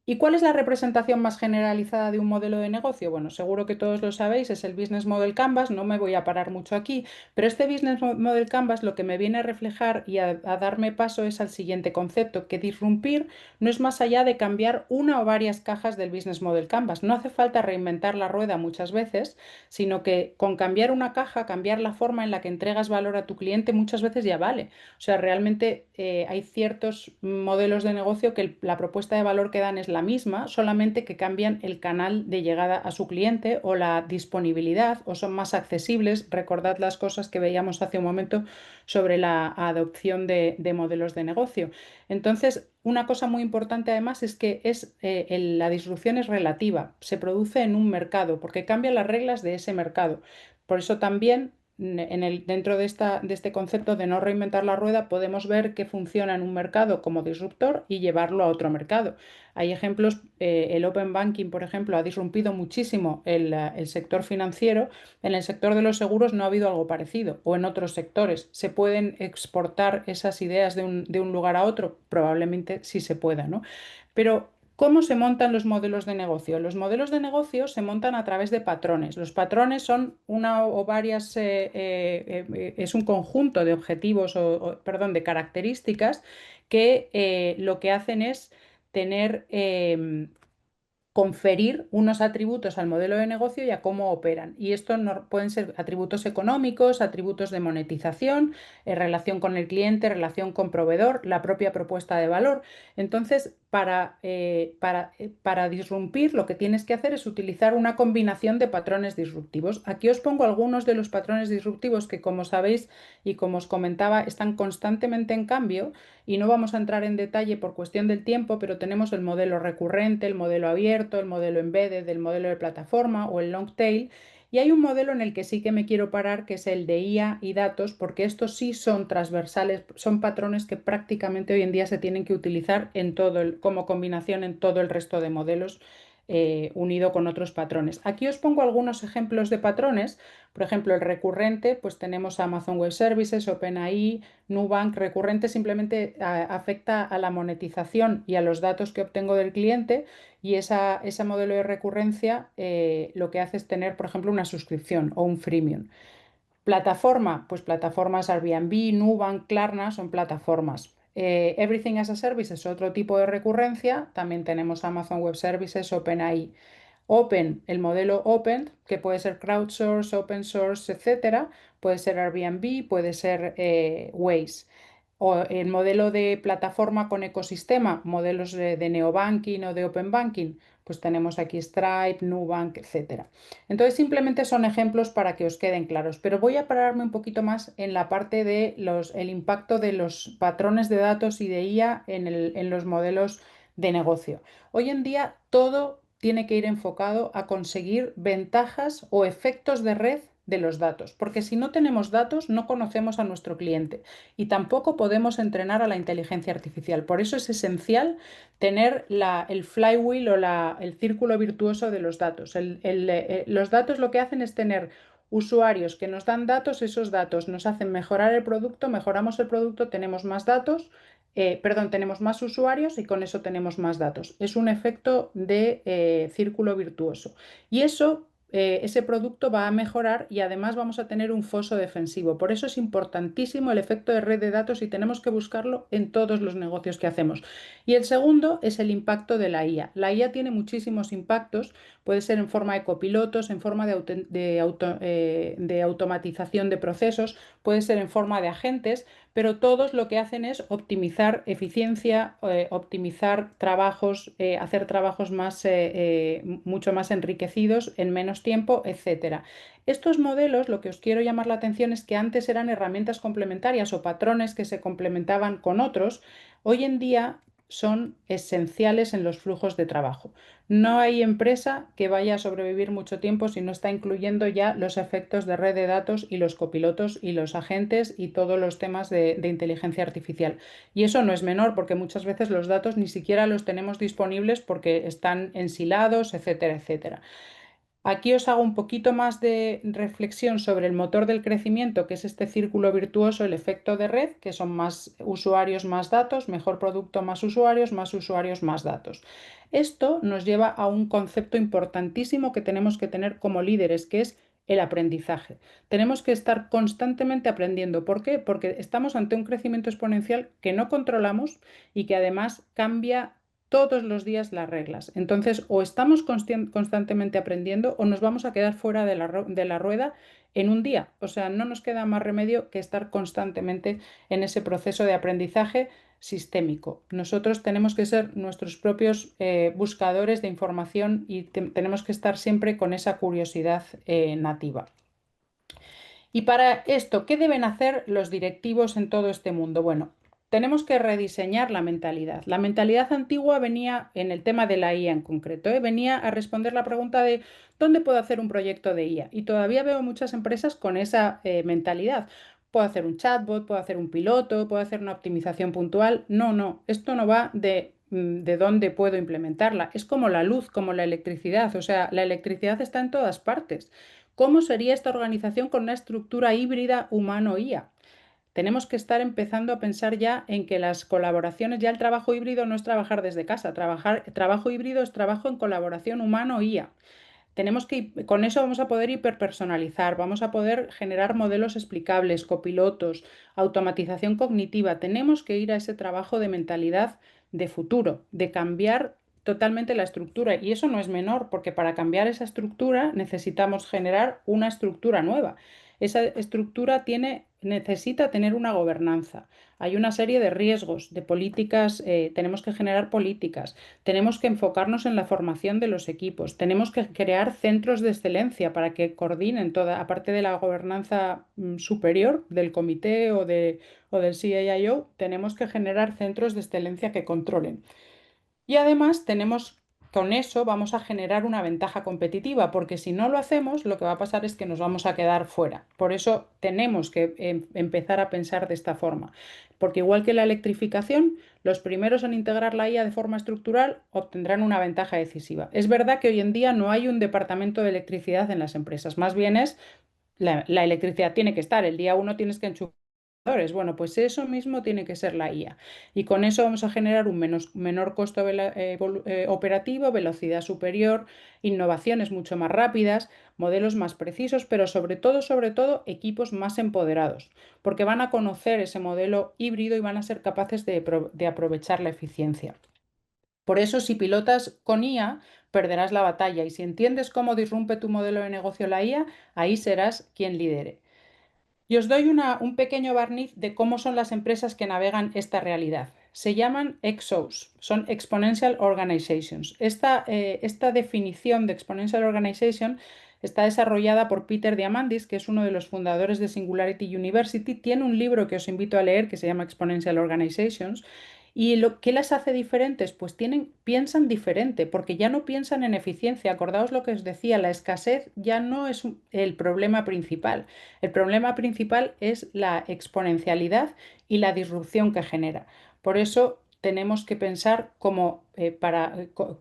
¿Y cuál es la representación más generalizada de un modelo de negocio? Bueno, seguro que todos lo sabéis, es el Business Model Canvas, no me voy a parar mucho aquí, pero este Business Model Canvas lo que me viene a reflejar y a darme paso es al siguiente concepto, que disrumpir no es más allá de cambiar una o varias cajas del Business Model Canvas. No hace falta reinventar la rueda muchas veces, sino que con cambiar una caja, cambiar la forma en la que entregas valor a tu cliente muchas veces ya vale. O sea, realmente hay ciertos modelos de negocio que la propuesta de valor que dan es la la misma, solamente que cambian el canal de llegada a su cliente o la disponibilidad o son más accesibles. Recordad las cosas que veíamos hace un momento sobre la adopción de modelos de negocio. Entonces, una cosa muy importante además es que la disrupción es relativa, se produce en un mercado porque cambia las reglas de ese mercado. Por eso también dentro de este concepto de no reinventar la rueda, podemos ver que funciona en un mercado como disruptor y llevarlo a otro mercado. Hay ejemplos, el Open Banking, por ejemplo, ha disrumpido muchísimo el sector financiero. En el sector de los seguros no ha habido algo parecido, o en otros sectores. ¿Se pueden exportar esas ideas de un lugar a otro? Probablemente sí se pueda, ¿no? Pero ¿cómo se montan los modelos de negocio? Los modelos de negocio se montan a través de patrones. Los patrones son una o varias, es un conjunto de objetivos perdón, de características que lo que hacen es tener, conferir unos atributos al modelo de negocio y a cómo operan. Y esto pueden ser atributos económicos, atributos de monetización, relación con el cliente, relación con proveedor, la propia propuesta de valor. Entonces, para disrumpir, lo que tienes que hacer es utilizar una combinación de patrones disruptivos. Aquí os pongo algunos de los patrones disruptivos que, como sabéis y como os comentaba, están constantemente en cambio y no vamos a entrar en detalle por cuestión del tiempo, pero tenemos el modelo recurrente, el modelo abierto, el modelo embedded, el modelo de plataforma o el long tail. Y hay un modelo en el que sí que me quiero parar, que es el de IA y datos, porque estos sí son transversales, son patrones que prácticamente hoy en día se tienen que utilizar como combinación en todo el resto de modelos, unido con otros patrones. Aquí os pongo algunos ejemplos de patrones. Por ejemplo, el recurrente, pues tenemos Amazon Web Services, OpenAI, Nubank. Recurrente simplemente afecta a la monetización y a los datos que obtengo del cliente, y ese modelo de recurrencia lo que hace es tener, por ejemplo, una suscripción o un freemium. Plataforma, pues plataformas Airbnb, Nubank, Klarna son plataformas. Everything as a Service es otro tipo de recurrencia. También tenemos Amazon Web Services, OpenAI. Open, el modelo Open, que puede ser crowdsource, open source, etcétera, puede ser Airbnb, puede ser Waze. O el modelo de plataforma con ecosistema, modelos de neobanking o de open banking, pues tenemos aquí Stripe, Nubank, etcétera. Entonces simplemente son ejemplos para que os queden claros, pero voy a pararme un poquito más en la parte de el impacto de los patrones de datos y de IA en los modelos de negocio. Hoy en día todo tiene que ir enfocado a conseguir ventajas o efectos de red de los datos, porque si no tenemos datos no conocemos a nuestro cliente y tampoco podemos entrenar a la inteligencia artificial. Por eso es esencial tener el flywheel o el círculo virtuoso de los datos. Los datos lo que hacen es tener usuarios que nos dan datos, esos datos nos hacen mejorar el producto, mejoramos el producto, tenemos más datos, tenemos más usuarios y con eso tenemos más datos. Es un efecto de círculo virtuoso. Y ese producto va a mejorar y además vamos a tener un foso defensivo. Por eso es importantísimo el efecto de red de datos y tenemos que buscarlo en todos los negocios que hacemos. Y el segundo es el impacto de la IA. La IA tiene muchísimos impactos, puede ser en forma de copilotos, en forma de automatización de procesos, puede ser en forma de agentes, pero todos lo que hacen es optimizar eficiencia, optimizar trabajos, hacer trabajos mucho más enriquecidos en menos tiempo, etcétera. Estos modelos, lo que os quiero llamar la atención es que antes eran herramientas complementarias o patrones que se complementaban con otros. Hoy en día son esenciales en los flujos de trabajo. No hay empresa que vaya a sobrevivir mucho tiempo si no está incluyendo ya los efectos de red de datos y los copilotos y los agentes y todos los temas de inteligencia artificial. Y eso no es menor porque muchas veces los datos ni siquiera los tenemos disponibles porque están ensilados, etcétera, etcétera. Aquí os hago un poquito más de reflexión sobre el motor del crecimiento, que es este círculo virtuoso, el efecto de red, que son más usuarios, más datos, mejor producto, más usuarios, más datos. Esto nos lleva a un concepto importantísimo que tenemos que tener como líderes, que es el aprendizaje. Tenemos que estar constantemente aprendiendo. ¿Por qué? Porque estamos ante un crecimiento exponencial que no controlamos y que además cambia todos los días las reglas. Entonces, o estamos constantemente aprendiendo o nos vamos a quedar fuera de la rueda en un día. O sea, no nos queda más remedio que estar constantemente en ese proceso de aprendizaje sistémico. Nosotros tenemos que ser nuestros propios buscadores de información y tenemos que estar siempre con esa curiosidad nativa. Y para esto, ¿qué deben hacer los directivos en todo este mundo? Bueno, tenemos que rediseñar la mentalidad. La mentalidad antigua venía, en el tema de la IA en concreto, venía a responder la pregunta de ¿dónde puedo hacer un proyecto de IA? Y todavía veo muchas empresas con esa mentalidad. Puedo hacer un chatbot, puedo hacer un piloto, puedo hacer una optimización puntual. No, no, esto no va de dónde puedo implementarla. Es como la luz, como la electricidad. O sea, la electricidad está en todas partes. ¿Cómo sería esta organización con una estructura híbrida humano-IA? Tenemos que estar empezando a pensar ya en que las colaboraciones, ya el trabajo híbrido no es trabajar desde casa, trabajo híbrido es trabajo en colaboración humano-IA. Con eso vamos a poder hiperpersonalizar, vamos a poder generar modelos explicables, copilotos, automatización cognitiva. Tenemos que ir a ese trabajo de mentalidad de futuro, de cambiar totalmente la estructura. Y eso no es menor, porque para cambiar esa estructura necesitamos generar una estructura nueva. Esa estructura necesita tener una gobernanza. Hay una serie de riesgos, de políticas, tenemos que generar políticas. Tenemos que enfocarnos en la formación de los equipos. Tenemos que crear centros de excelencia para que coordinen toda, aparte de la gobernanza superior del comité o del CIO, tenemos que generar centros de excelencia que controlen. Y además con eso vamos a generar una ventaja competitiva, porque si no lo hacemos, lo que va a pasar es que nos vamos a quedar fuera. Por eso tenemos que empezar a pensar de esta forma, porque igual que la electrificación, los primeros en integrar la IA de forma estructural obtendrán una ventaja decisiva. Es verdad que hoy en día no hay un departamento de electricidad en las empresas, más bien es la electricidad tiene que estar, el día uno tienes que enchufar. Bueno, pues eso mismo tiene que ser la IA. Y con eso vamos a generar un menor costo operativo, velocidad superior, innovaciones mucho más rápidas, modelos más precisos, pero sobre todo, equipos más empoderados, porque van a conocer ese modelo híbrido y van a ser capaces de aprovechar la eficiencia. Por eso, si pilotas con IA, perderás la batalla. Y si entiendes cómo disrumpe tu modelo de negocio la IA, ahí serás quien lidere. Y os doy un pequeño barniz de cómo son las empresas que navegan esta realidad. Se llaman EXOs, son Exponential Organizations. Esta definición de Exponential Organization está desarrollada por Peter Diamandis, que es uno de los fundadores de Singularity University. Tiene un libro que os invito a leer que se llama Exponential Organizations. ¿Y qué las hace diferentes? Pues piensan diferente, porque ya no piensan en eficiencia. Acordaos lo que os decía, la escasez ya no es el problema principal. El problema principal es la exponencialidad y la disrupción que genera. Por eso tenemos que pensar como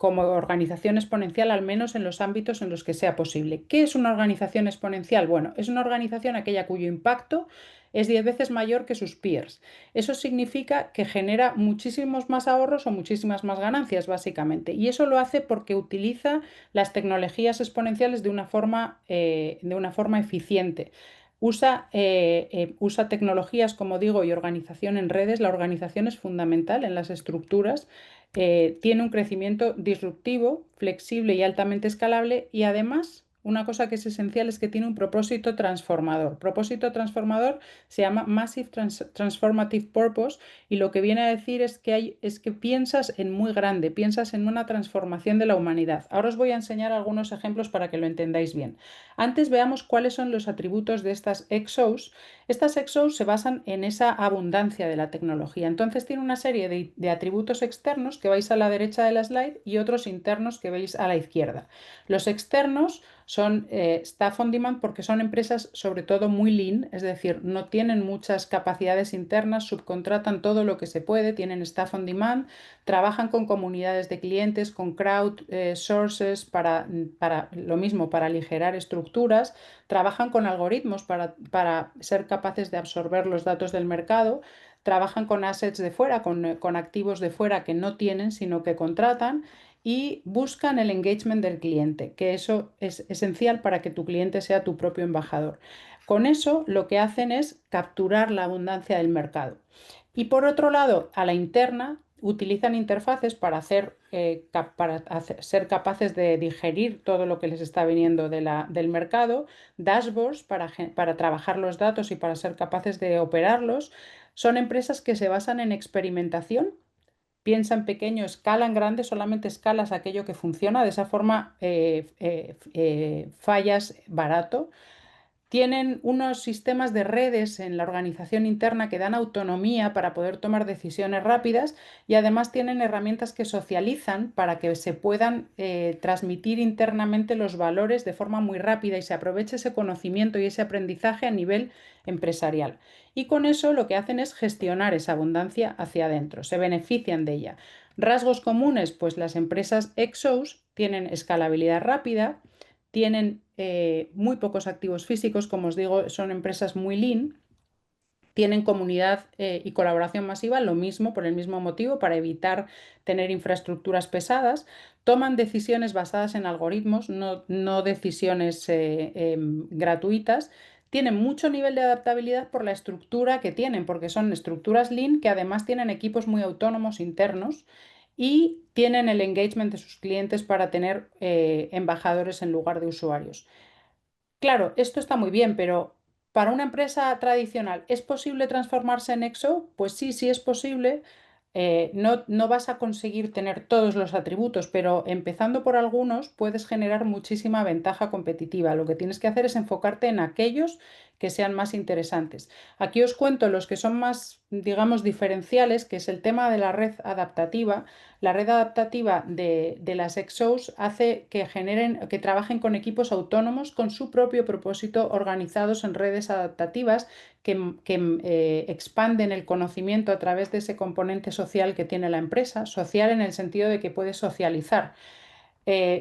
organización exponencial, al menos en los ámbitos en los que sea posible. ¿Qué es una organización exponencial? Bueno, es una organización aquella cuyo impacto es 10 veces mayor que sus peers. Eso significa que genera muchísimos más ahorros o muchísimas más ganancias, básicamente. Y eso lo hace porque utiliza las tecnologías exponenciales de una forma eficiente. Usa tecnologías, como digo, y organización en redes. La organización es fundamental en las estructuras. Tiene un crecimiento disruptivo, flexible y altamente escalable. Y además, una cosa que es esencial es que tiene un propósito transformador. Propósito transformador se llama Massive Transformative Purpose y lo que viene a decir es que piensas en muy grande, piensas en una transformación de la humanidad. Ahora os voy a enseñar algunos ejemplos para que lo entendáis bien. Antes veamos cuáles son los atributos de estas EXOs. Estas EXOs se basan en esa abundancia de la tecnología. Entonces tiene una serie de atributos externos que vais a la derecha de la slide y otros internos que veis a la izquierda. Los externos son staff on demand porque son empresas sobre todo muy lean, es decir, no tienen muchas capacidades internas, subcontratan todo lo que se puede, tienen staff on demand, trabajan con comunidades de clientes, con crowd sources para lo mismo, para aligerar estructuras, trabajan con algoritmos para ser capaces de absorber los datos del mercado, trabajan con assets de fuera, con activos de fuera que no tienen, sino que contratan y buscan el engagement del cliente, que eso es esencial para que tu cliente sea tu propio embajador. Con eso lo que hacen es capturar la abundancia del mercado. Y por otro lado, a la interna, utilizan interfaces para ser capaces de digerir todo lo que les está viniendo del mercado, dashboards para trabajar los datos y para ser capaces de operarlos. Son empresas que se basan en experimentación. Piensa en pequeño, escala en grande, solamente escalas aquello que funciona, de esa forma fallas barato. Tienen unos sistemas de redes en la organización interna que dan autonomía para poder tomar decisiones rápidas y además tienen herramientas que socializan para que se puedan transmitir internamente los valores de forma muy rápida y se aproveche ese conocimiento y ese aprendizaje a nivel empresarial. Y con eso lo que hacen es gestionar esa abundancia hacia adentro, se benefician de ella. Rasgos comunes, pues las empresas EXOs tienen escalabilidad rápida, tienen muy pocos activos físicos, como os digo, son empresas muy lean, tienen comunidad y colaboración masiva, lo mismo, por el mismo motivo, para evitar tener infraestructuras pesadas, toman decisiones basadas en algoritmos, no decisiones gratuitas, tienen mucho nivel de adaptabilidad por la estructura que tienen, porque son estructuras lean que además tienen equipos muy autónomos internos y tienen el engagement de sus clientes para tener embajadores en lugar de usuarios. Claro, esto está muy bien, pero para una empresa tradicional, ¿es posible transformarse en EXO? Pues sí, sí es posible. No vas a conseguir tener todos los atributos, pero empezando por algunos puedes generar muchísima ventaja competitiva. Lo que tienes que hacer es enfocarte en aquellos que sean más interesantes. Aquí os cuento los que son más, digamos, diferenciales, que es el tema de la red adaptativa. La red adaptativa de las EXOs hace que trabajen con equipos autónomos con su propio propósito, organizados en redes adaptativas que expanden el conocimiento a través de ese componente social que tiene la empresa, social en el sentido de que puede socializar.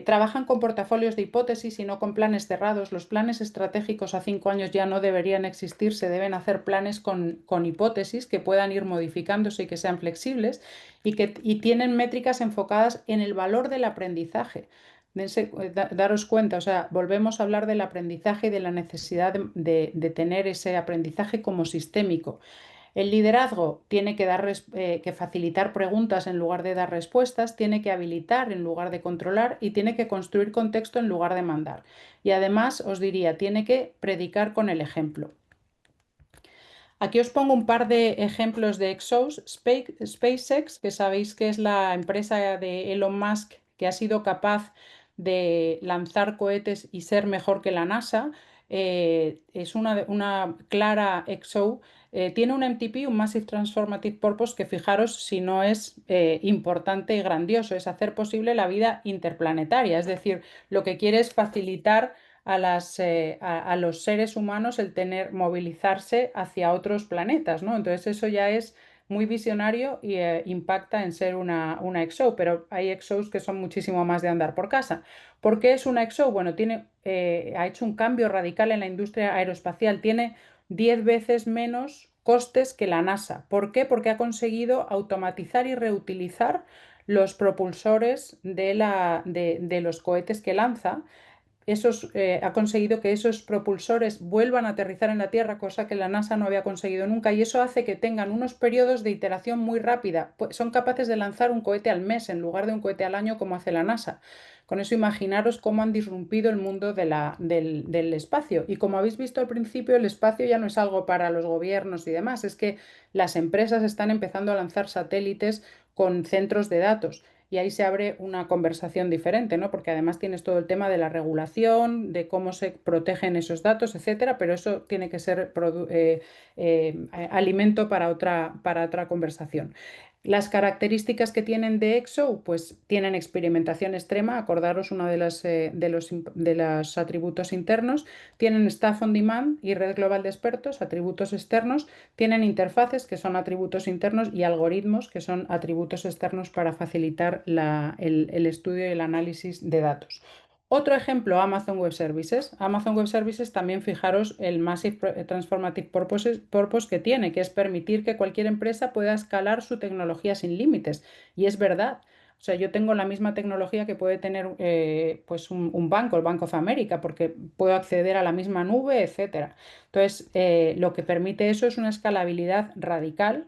Trabajan con portafolios de hipótesis y no con planes cerrados. Los planes estratégicos a 5 años ya no deberían existir, se deben hacer planes con hipótesis que puedan ir modificándose y que sean flexibles y tienen métricas enfocadas en el valor del aprendizaje. Daros cuenta, o sea, volvemos a hablar del aprendizaje y de la necesidad de tener ese aprendizaje como sistémico. El liderazgo tiene que facilitar preguntas en lugar de dar respuestas, tiene que habilitar en lugar de controlar y tiene que construir contexto en lugar de mandar. Y además os diría, tiene que predicar con el ejemplo. Aquí os pongo un par de ejemplos de EXOs. SpaceX, que sabéis que es la empresa de Elon Musk que ha sido capaz de lanzar cohetes y ser mejor que la NASA, es una clara EXO. Tiene un MTP, un Massive Transformative Purpose, que fijaros si no es importante y grandioso, es hacer posible la vida interplanetaria, es decir, lo que quiere es facilitar a los seres humanos el movilizarse hacia otros planetas, ¿no? Entonces eso ya es muy visionario y impacta en ser una EXO, pero hay EXOs que son muchísimo más de andar por casa. ¿Por qué es una EXO? Bueno, ha hecho un cambio radical en la industria aeroespacial, tiene 10 veces menos costes que la NASA. ¿Por qué? Porque ha conseguido automatizar y reutilizar los propulsores de los cohetes que lanza. Ha conseguido que esos propulsores vuelvan a aterrizar en la Tierra, cosa que la NASA no había conseguido nunca, y eso hace que tengan unos periodos de iteración muy rápida. Son capaces de lanzar un cohete al mes en lugar de un cohete al año como hace la NASA. Con eso imaginaros cómo han disrumpido el mundo del espacio. Y como habéis visto al principio, el espacio ya no es algo para los gobiernos y demás, es que las empresas están empezando a lanzar satélites con centros de datos. Y ahí se abre una conversación diferente, ¿no? Porque además tienes todo el tema de la regulación, de cómo se protegen esos datos, etcétera, pero eso tiene que ser alimento para otra conversación. Las características que tienen de EXO, pues tienen experimentación extrema, acordaros uno de los atributos internos, tienen staff on demand y red global de expertos, atributos externos, tienen interfaces que son atributos internos y algoritmos que son atributos externos para facilitar el estudio y el análisis de datos. Otro ejemplo, Amazon Web Services. Amazon Web Services también fijaros el Massive Transformative Purpose que tiene, que es permitir que cualquier empresa pueda escalar su tecnología sin límites. Y es verdad. O sea, yo tengo la misma tecnología que puede tener pues un banco, el Bank of America, porque puedo acceder a la misma nube, etcétera. Entonces, lo que permite eso es una escalabilidad radical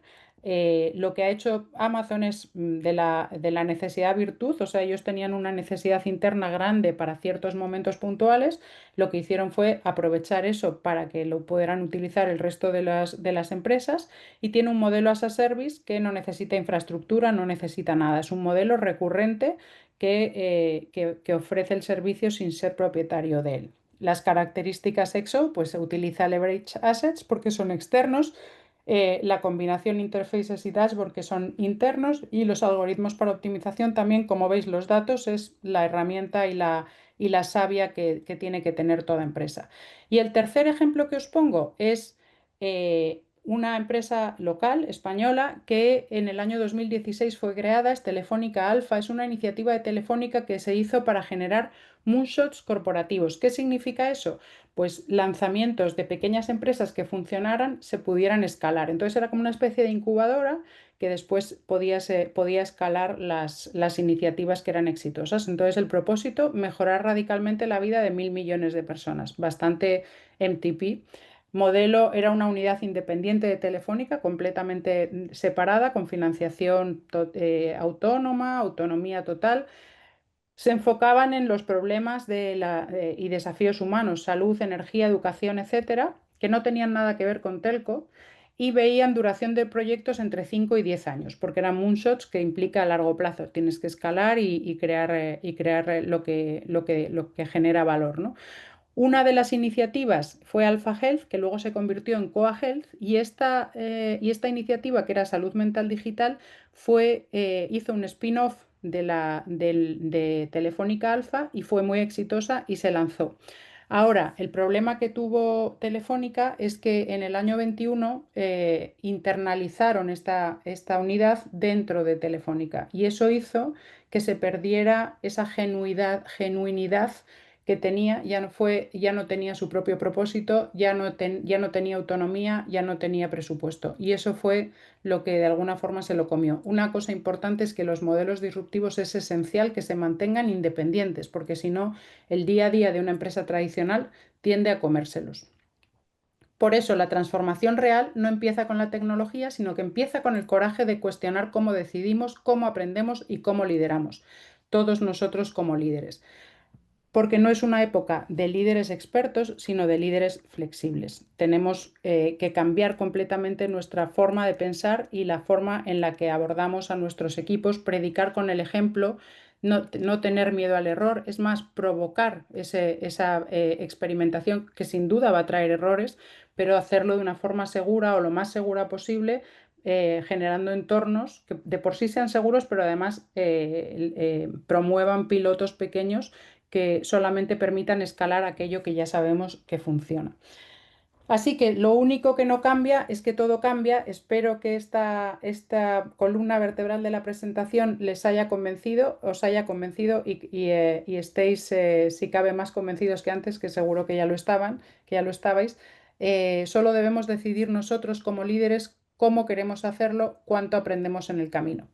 lo que ha hecho Amazon es de la necesidad virtud, o sea, ellos tenían una necesidad interna grande para ciertos momentos puntuales, lo que hicieron fue aprovechar eso para que lo pudieran utilizar el resto de las empresas y tiene un modelo as a service que no necesita infraestructura, no necesita nada, es un modelo recurrente que ofrece el servicio sin ser propietario de él. Las características EXO, pues se utiliza Leverage Assets porque son externos, la combinación interfaces y dashboard que son internos y los algoritmos para optimización también, como veis, los datos es la herramienta y la savia que tiene que tener toda empresa. Y el tercer ejemplo que os pongo es una empresa local española que en el año 2016 fue creada, es Telefónica Alfa, es una iniciativa de Telefónica que se hizo para generar moonshots corporativos. ¿Qué significa eso? Pues lanzamientos de pequeñas empresas que funcionaran se pudieran escalar. Entonces era como una especie de incubadora que después podía escalar las iniciativas que eran exitosas. Entonces el propósito, mejorar radicalmente la vida de 1.000 millones de personas. Bastante MTP. Modelo era una unidad independiente de Telefónica, completamente separada, con financiación autónoma, autonomía total. Se enfocaban en los problemas y desafíos humanos, salud, energía, educación, etcétera, que no tenían nada que ver con telco y veían duración de proyectos entre 5 y 10 años, porque eran moonshots que implica a largo plazo. Tienes que escalar y crear, lo que genera valor, ¿no? Una de las iniciativas fue Alpha Health, que luego se convirtió en Coa Health, y esta iniciativa, que era Salud Mental Digital, hizo un spin-off de Telefónica Alfa y fue muy exitosa y se lanzó. Ahora, el problema que tuvo Telefónica es que en el año 21 internalizaron esta unidad dentro de Telefónica y eso hizo que se perdiera esa genuinidad que tenía, ya no tenía su propio propósito, ya no tenía autonomía, ya no tenía presupuesto. Y eso fue lo que de alguna forma se lo comió. Una cosa importante es que los modelos disruptivos es esencial que se mantengan independientes, porque si no, el día a día de una empresa tradicional tiende a comérselos. Por eso la transformación real no empieza con la tecnología, sino que empieza con el coraje de cuestionar cómo decidimos, cómo aprendemos y cómo lideramos. Todos nosotros como líderes, porque no es una época de líderes expertos, sino de líderes flexibles. Tenemos que cambiar completamente nuestra forma de pensar y la forma en la que abordamos a nuestros equipos, predicar con el ejemplo, no tener miedo al error, es más, provocar esa experimentación que sin duda va a traer errores, pero hacerlo de una forma segura o lo más segura posible, generando entornos que de por sí sean seguros, pero además promuevan pilotos pequeños que solamente permitan escalar aquello que ya sabemos que funciona. Así que lo único que no cambia es que todo cambia. Espero que esta columna vertebral de la presentación les haya convencido, os haya convencido y estéis, si cabe, más convencidos que antes, que seguro que ya lo estaban, que ya lo estabais. Solo debemos decidir nosotros como líderes cómo queremos hacerlo, cuánto aprendemos en el camino.